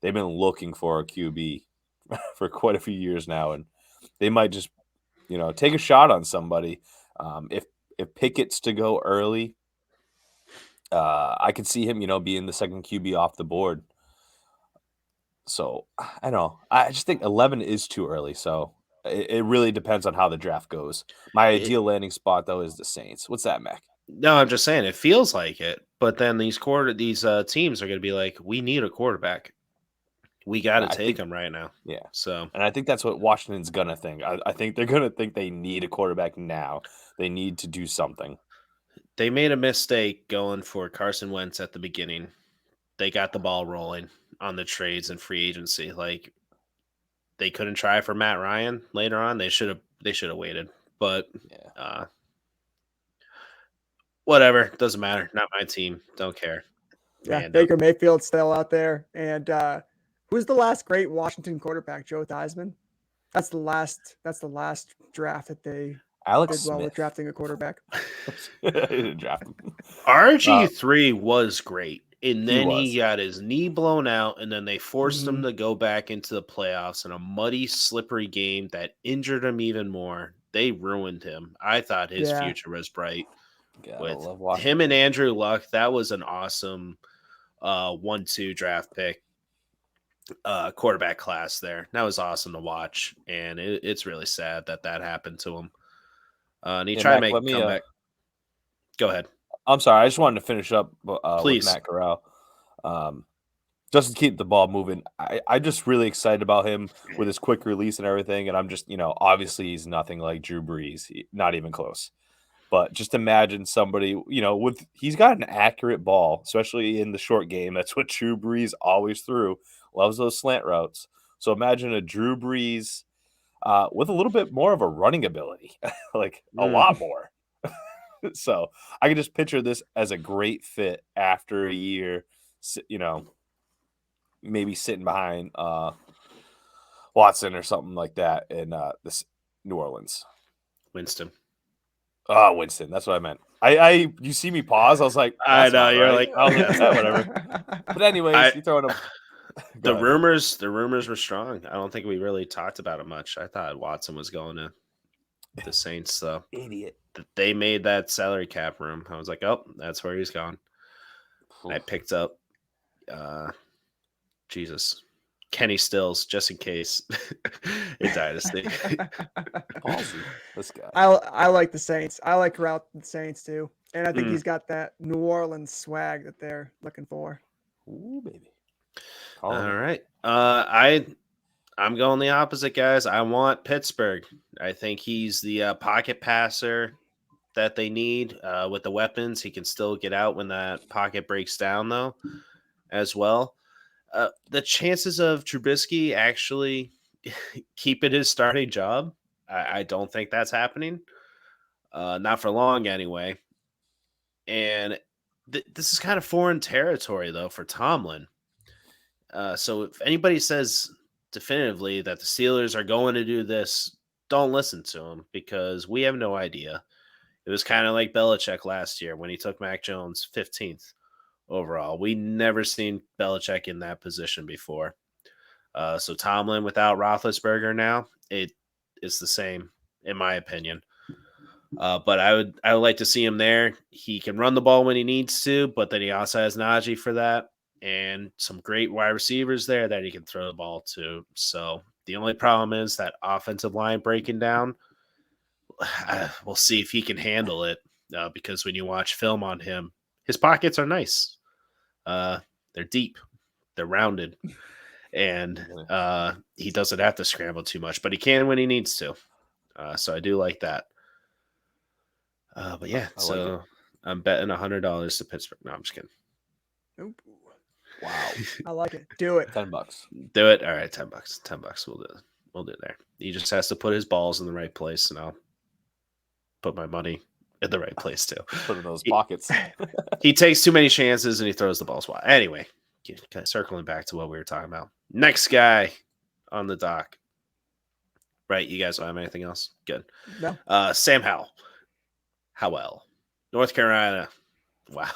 They've been looking for a QB for quite a few years now, and they might just, take a shot on somebody. If Pickett's to go early, I could see him, being the second QB off the board. So I don't know. I just think 11 is too early. So it really depends on how the draft goes. My ideal landing spot though is the Saints. What's that, Mac? No, I'm just saying it feels like it, but then these teams are going to be like, we need a quarterback. We got to take him right now. Yeah. So, and I think that's what Washington's going to think. I think they're going to think they need a quarterback now. They need to do something. They made a mistake going for Carson Wentz at the beginning. They got the ball rolling on the trades and free agency. Like they couldn't try for Matt Ryan later on. They should have waited. But whatever, doesn't matter. Not my team. Don't care. Yeah, Baker Mayfield's still out there. And who's the last great Washington quarterback? Joe Theismann. That's the last draft that they Alex did well Smith. with drafting a quarterback. RG3 was great. And then he got his knee blown out, and then they forced him to go back into the playoffs in a muddy, slippery game that injured him even more. They ruined him. I thought his future was bright. With him and Andrew Luck, that was an awesome 1-2 draft pick quarterback class there. That was awesome to watch, and it's really sad that happened to him. And he tried to make a comeback. Go ahead. I'm sorry. I just wanted to finish up Please. with Matt Corral. Just to keep the ball moving. I'm just really excited about him with his quick release and everything. And I'm just, obviously he's nothing like Drew Brees. Not even close. But just imagine somebody, he's got an accurate ball, especially in the short game. That's what Drew Brees always threw. Loves those slant routes. So imagine a Drew Brees with a little bit more of a running ability, like a lot more. So I can just picture this as a great fit after a year, maybe sitting behind Watson or something like that in this New Orleans. Winston. Oh, Winston. That's what I meant. You see me pause. I was like, I know you're right. like, I was like, whatever. But anyways, you throwing them. The rumors were strong. I don't think we really talked about it much. I thought Watson was going to the Saints, so idiot. They made that salary cap room. I was like, oh, that's where he's gone. I picked up Kenny Stills just in case in Dynasty. This guy. I like the Saints. I like Corral the Saints too. And I think he's got that New Orleans swag that they're looking for. Ooh, baby. All right. I'm going the opposite, guys. I want Pittsburgh. I think he's the pocket passer that they need with the weapons. He can still get out when that pocket breaks down, though, as well. The chances of Trubisky actually keeping his starting job, I don't think that's happening. Not for long, anyway. And this is kind of foreign territory, though, for Tomlin. So if anybody says definitively that the Steelers are going to do this, don't listen to them because we have no idea. It was kind of like Belichick last year when he took Mac Jones 15th overall. We never seen Belichick in that position before. So Tomlin without Roethlisberger now, it is the same in my opinion. But I would like to see him there. He can run the ball when he needs to, but then he also has Najee for that and some great wide receivers there that he can throw the ball to. So the only problem is that offensive line breaking down. We'll see if he can handle it because when you watch film on him, his pockets are nice. They're deep, they're rounded, and he doesn't have to scramble too much, but he can when he needs to. So I do like that. But yeah, so like I'm betting $100 to Pittsburgh. No, I'm just kidding. Nope. Wow, I like it. Do it. $10. Do it. All right, $10. $10. We'll do it. We'll do it there. He just has to put his balls in the right place, and I'll put my money in the right place too. Put in those pockets. He takes too many chances and he throws the balls wide. Anyway, circling back to what we were talking about. Next guy on the dock. Right, you guys don't have anything else? Good. No. Sam Howell. North Carolina. Wow.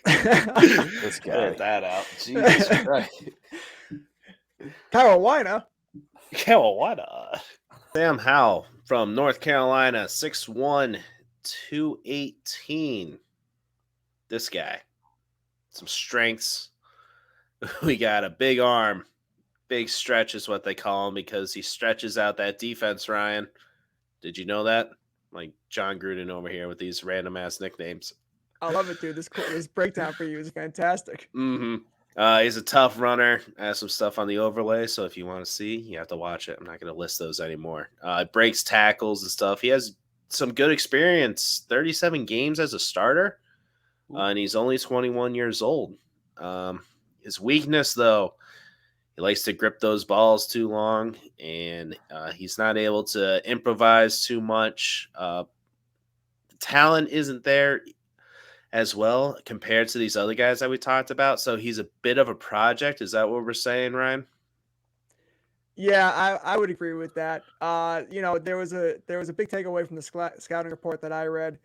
Let's get that out. Jesus Christ. Carolina. Sam Howell from North Carolina, 6'1", 218. This guy. Some strengths. We got a big arm. Big stretch is what they call him because he stretches out that defense, Ryan. Did you know that? Like John Gruden over here with these random ass nicknames. I love it, dude. This breakdown for you is fantastic. Mm-hmm. He's a tough runner. I have some stuff on the overlay, so if you want to see, you have to watch it. I'm not going to list those anymore. Breaks tackles and stuff. He has some good experience. 37 games as a starter, and he's only 21 years old. His weakness, though, he likes to grip those balls too long, and he's not able to improvise too much. Talent isn't there as well compared to these other guys that we talked about. So he's a bit of a project. Is that what we're saying, Ryan? Yeah, I would agree with that. There was a big takeaway from the scouting report that I read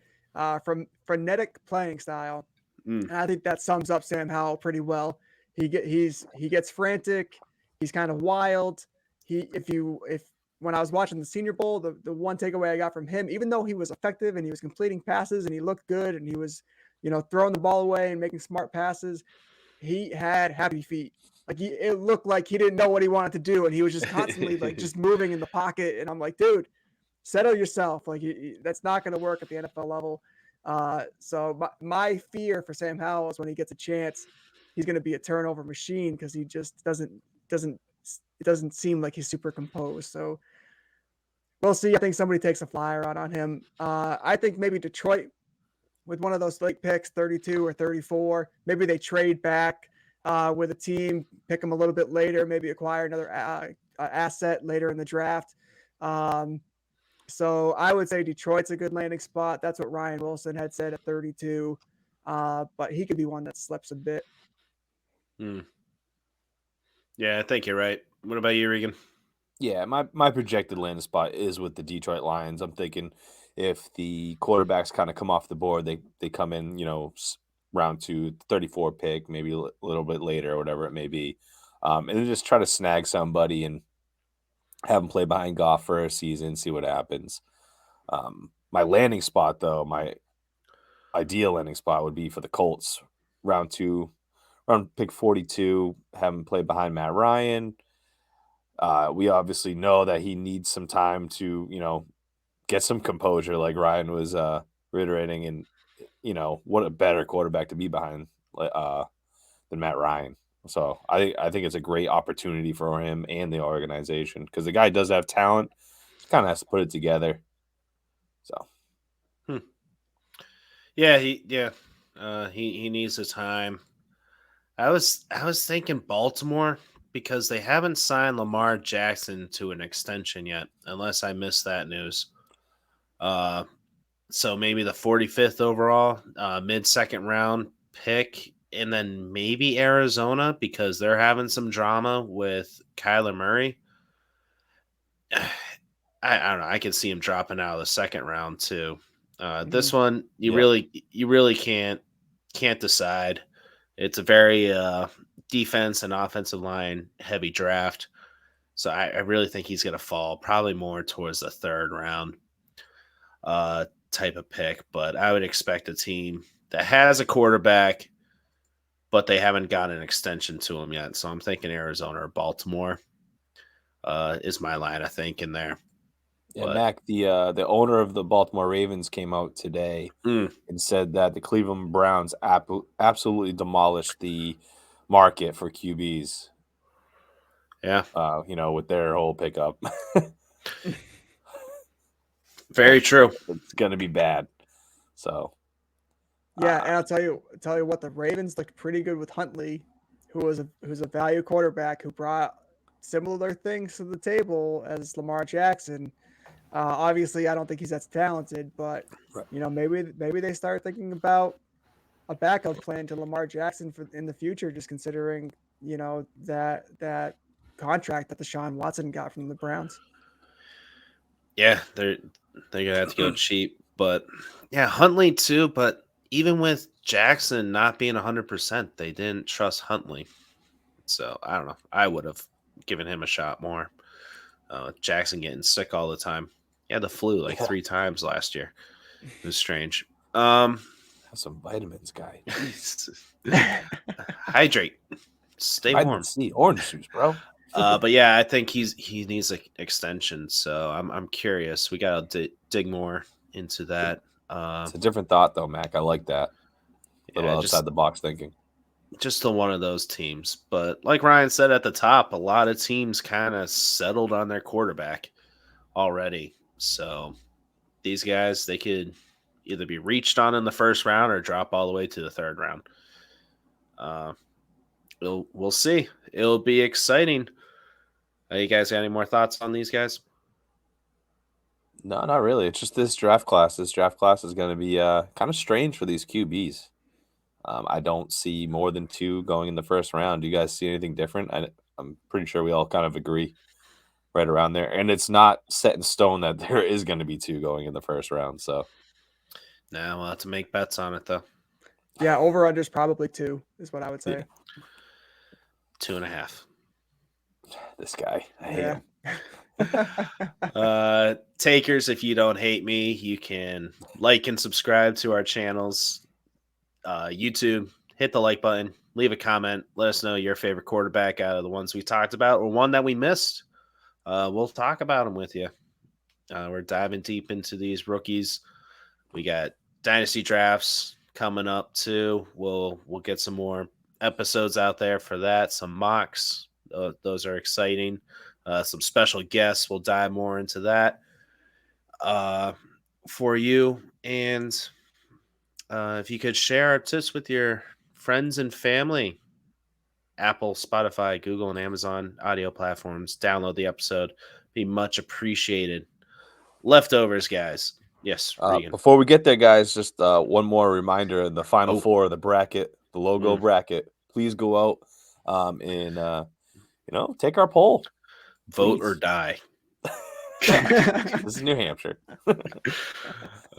from frenetic playing style. And I think that sums up Sam Howell pretty well. He gets frantic. He's kind of wild. When I was watching the Senior Bowl, the one takeaway I got from him, even though he was effective and he was completing passes and he looked good and he was, throwing the ball away and making smart passes, he had happy feet. Like it looked like he didn't know what he wanted to do, and he was just constantly like just moving in the pocket. And I'm like, dude, settle yourself. Like that's not going to work at the NFL level. So my fear for Sam Howell is when he gets a chance, he's going to be a turnover machine because he just doesn't seem like he's super composed. So we'll see. I think somebody takes a flyer out on him. I think maybe Detroit with one of those late picks, 32 or 34. Maybe they trade back with a team, pick him a little bit later, maybe acquire another asset later in the draft. So I would say Detroit's a good landing spot. That's what Ryan Wilson had said at 32. But he could be one that slips a bit. Yeah, I think you're right. What about you, Regan? Yeah, my projected landing spot is with the Detroit Lions. I'm thinking if the quarterbacks kind of come off the board, they come in, round 2, 34 pick, maybe a little bit later or whatever it may be. And then just try to snag somebody and have them play behind Goff for a season, see what happens. My landing spot, though, my ideal landing spot would be for the Colts. Round pick 42, have him play behind Matt Ryan. We obviously know that he needs some time to, get some composure, like Ryan was reiterating. And, what a better quarterback to be behind than Matt Ryan. So I think it's a great opportunity for him and the organization because the guy does have talent. Just kind of has to put it together. So he needs the time. I was thinking Baltimore because they haven't signed Lamar Jackson to an extension yet, unless I missed that news. So maybe the 45th overall, mid-second round pick, and then maybe Arizona because they're having some drama with Kyler Murray. I don't know. I can see him dropping out of the second round too. This one, you really can't decide. It's a very defense and offensive line heavy draft, so I really think he's going to fall probably more towards the third round type of pick. But I would expect a team that has a quarterback, but they haven't got an extension to him yet. So I'm thinking Arizona or Baltimore is my line, I think, in there. Yeah, but Mac, the owner of the Baltimore Ravens came out today and said that the Cleveland Browns absolutely demolished the market for QBs. Yeah. With their whole pickup. Very true. It's going to be bad. So. Yeah, and I'll tell you what, the Ravens looked pretty good with Huntley, who's a value quarterback who brought similar things to the table as Lamar Jackson. Obviously, I don't think he's that talented, but maybe they start thinking about a backup plan to Lamar Jackson in the future, just considering that contract that Deshaun Watson got from the Browns. Yeah, they're gonna have to go cheap, but yeah, Huntley too. But even with Jackson not being 100%, they didn't trust Huntley. So I don't know. I would have given him a shot more. Jackson getting sick all the time. He had the flu like 3 times last year. It was strange. Have some vitamins, guy. Hydrate. Stay warm. C, orange juice, bro. But yeah, I think he needs an extension. So I'm curious. We gotta dig more into that. It's a different thought, though, Mac. I like that. A little outside the box thinking. Just to one of those teams. But like Ryan said at the top, a lot of teams kind of settled on their quarterback already. So these guys, they could either be reached on in the first round or drop all the way to the third round. We'll see. It'll be exciting. You guys got any more thoughts on these guys? No, not really. It's just this draft class. This draft class is going to be kind of strange for these QBs. I don't see more than 2 going in the first round. Do you guys see anything different? I'm pretty sure we all kind of agree right around there. And it's not set in stone that there is going to be 2 going in the first round. So, no, we'll have to make bets on it, though. Yeah, over-under is probably 2 is what I would say. 2.5. This guy. I hate him. Takers, if you don't hate me, you can like and subscribe to our channels. YouTube, hit the like button, leave a comment, let us know your favorite quarterback out of the ones we talked about or one that we missed. We'll talk about them with you. We're diving deep into these rookies. We got Dynasty drafts coming up too. We'll get some more episodes out there for that, some mocks. Those are exciting. Some special guests. We'll dive more into that for you. And if you could share our tips with your friends and family, Apple, Spotify, Google, and Amazon audio platforms, download the episode. Be much appreciated. Leftovers, guys. Yes, Regan. Before we get there, guys, just one more reminder. The final 4 of the bracket, the logo bracket, please go out and take our poll. Vote or die. This is New Hampshire.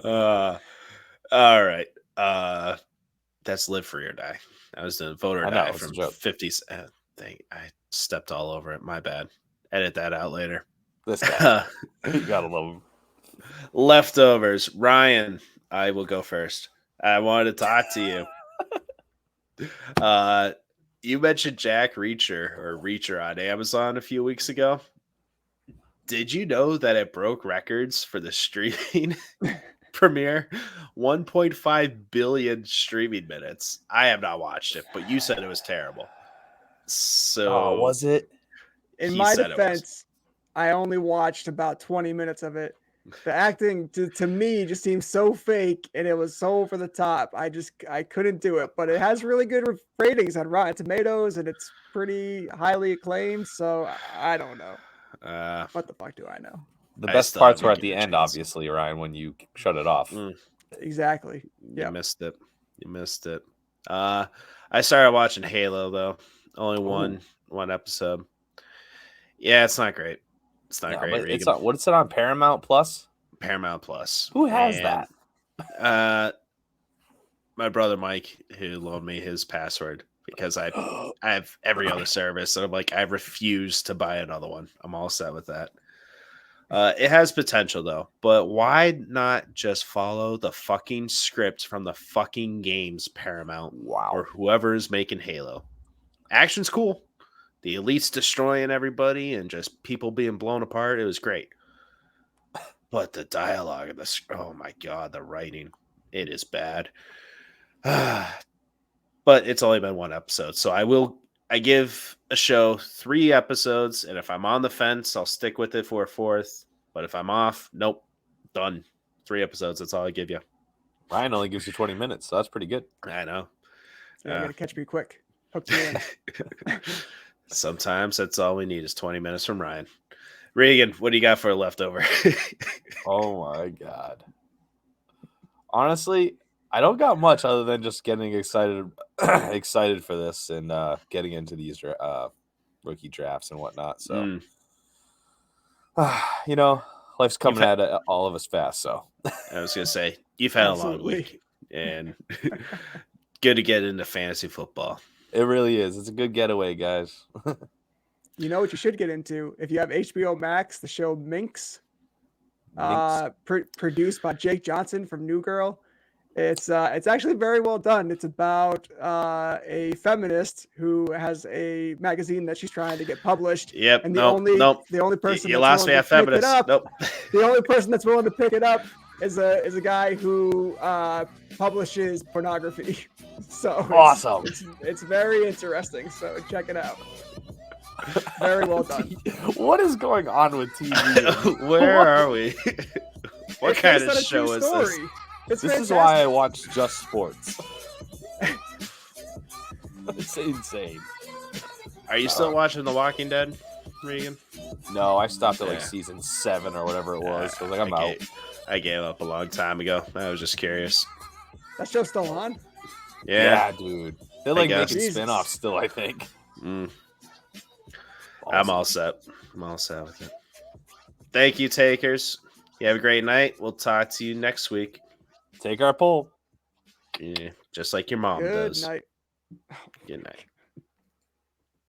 All right. That's live free or die. That was the vote or die from 50s. I stepped all over it. My bad. Edit that out later. This guy. You gotta love him. Leftovers. Ryan, I will go first. I wanted to talk to you. You mentioned Jack Reacher on Amazon a few weeks ago. Did you know that it broke records for the streaming premiere? 1.5 billion streaming minutes. I have not watched it, but you said it was terrible. So was it? In He my said it was. defense, I only watched about 20 minutes of it. The acting to me just seemed so fake and it was so over the top. I couldn't do it, but it has really good ratings on Rotten Tomatoes and it's pretty highly acclaimed. So I don't know. What the fuck do I know? The I best still parts haven't were at given the it a end, chance. obviously, Ryan, when you shut it off. Exactly. You missed it. You missed it. I started watching Halo though. Only one episode. Yeah, it's not great. It's not great. But it's Regan. on, what is it on Paramount Plus? Paramount Plus. Who has And, that? My brother Mike, who loaned me his password because I have every other service, and I'm like, I refuse to buy another one. I'm all set with that. It has potential though, but why not just follow the fucking script from the fucking games, Paramount, or whoever is making Halo? Action's cool. The elites destroying everybody and just people being blown apart. It was great. But the dialogue and oh my god, the writing, it is bad. But it's only been one episode, so I give a show 3 episodes, and if I'm on the fence, I'll stick with it for a 4th. But if I'm off, nope, done. 3 episodes, that's all I give you. Ryan only gives you 20 minutes, so that's pretty good. I know. Yeah, you gotta catch me quick. Hook me in. Sometimes that's all we need is 20 minutes from Ryan. Regan, what do you got for a leftover? Oh my god. Honestly, I don't got much other than just getting excited for this and getting into these rookie drafts and whatnot. So life's coming at all of us fast. So I was gonna say you've had a long week and good to get into fantasy football. It really is. It's a good getaway, guys. You know what you should get into if you have HBO Max, the show Minx. Produced by Jake Johnson from New Girl. It's actually very well done. It's about a feminist who has a magazine that she's trying to get published. Yep. And the only person you that's lost me at feminist. The only person that's willing to pick it up is a guy who publishes pornography. So awesome. It's very interesting. So check it out. Very well done. What is going on with TV? Where are we? What kind of show is this? This is why I watch Just Sports. It's insane. Are you still watching The Walking Dead, Regan? No, I stopped at season 7 or whatever it was. So I'm out. I gave up a long time ago. I was just curious. That show's still on? Yeah, dude. They're making spin-offs still, I think. Awesome. I'm all set. I'm all set with it. Thank you, takers. You have a great night. We'll talk to you next week. Take our poll. Yeah, just like your mom does. Good night. Good night.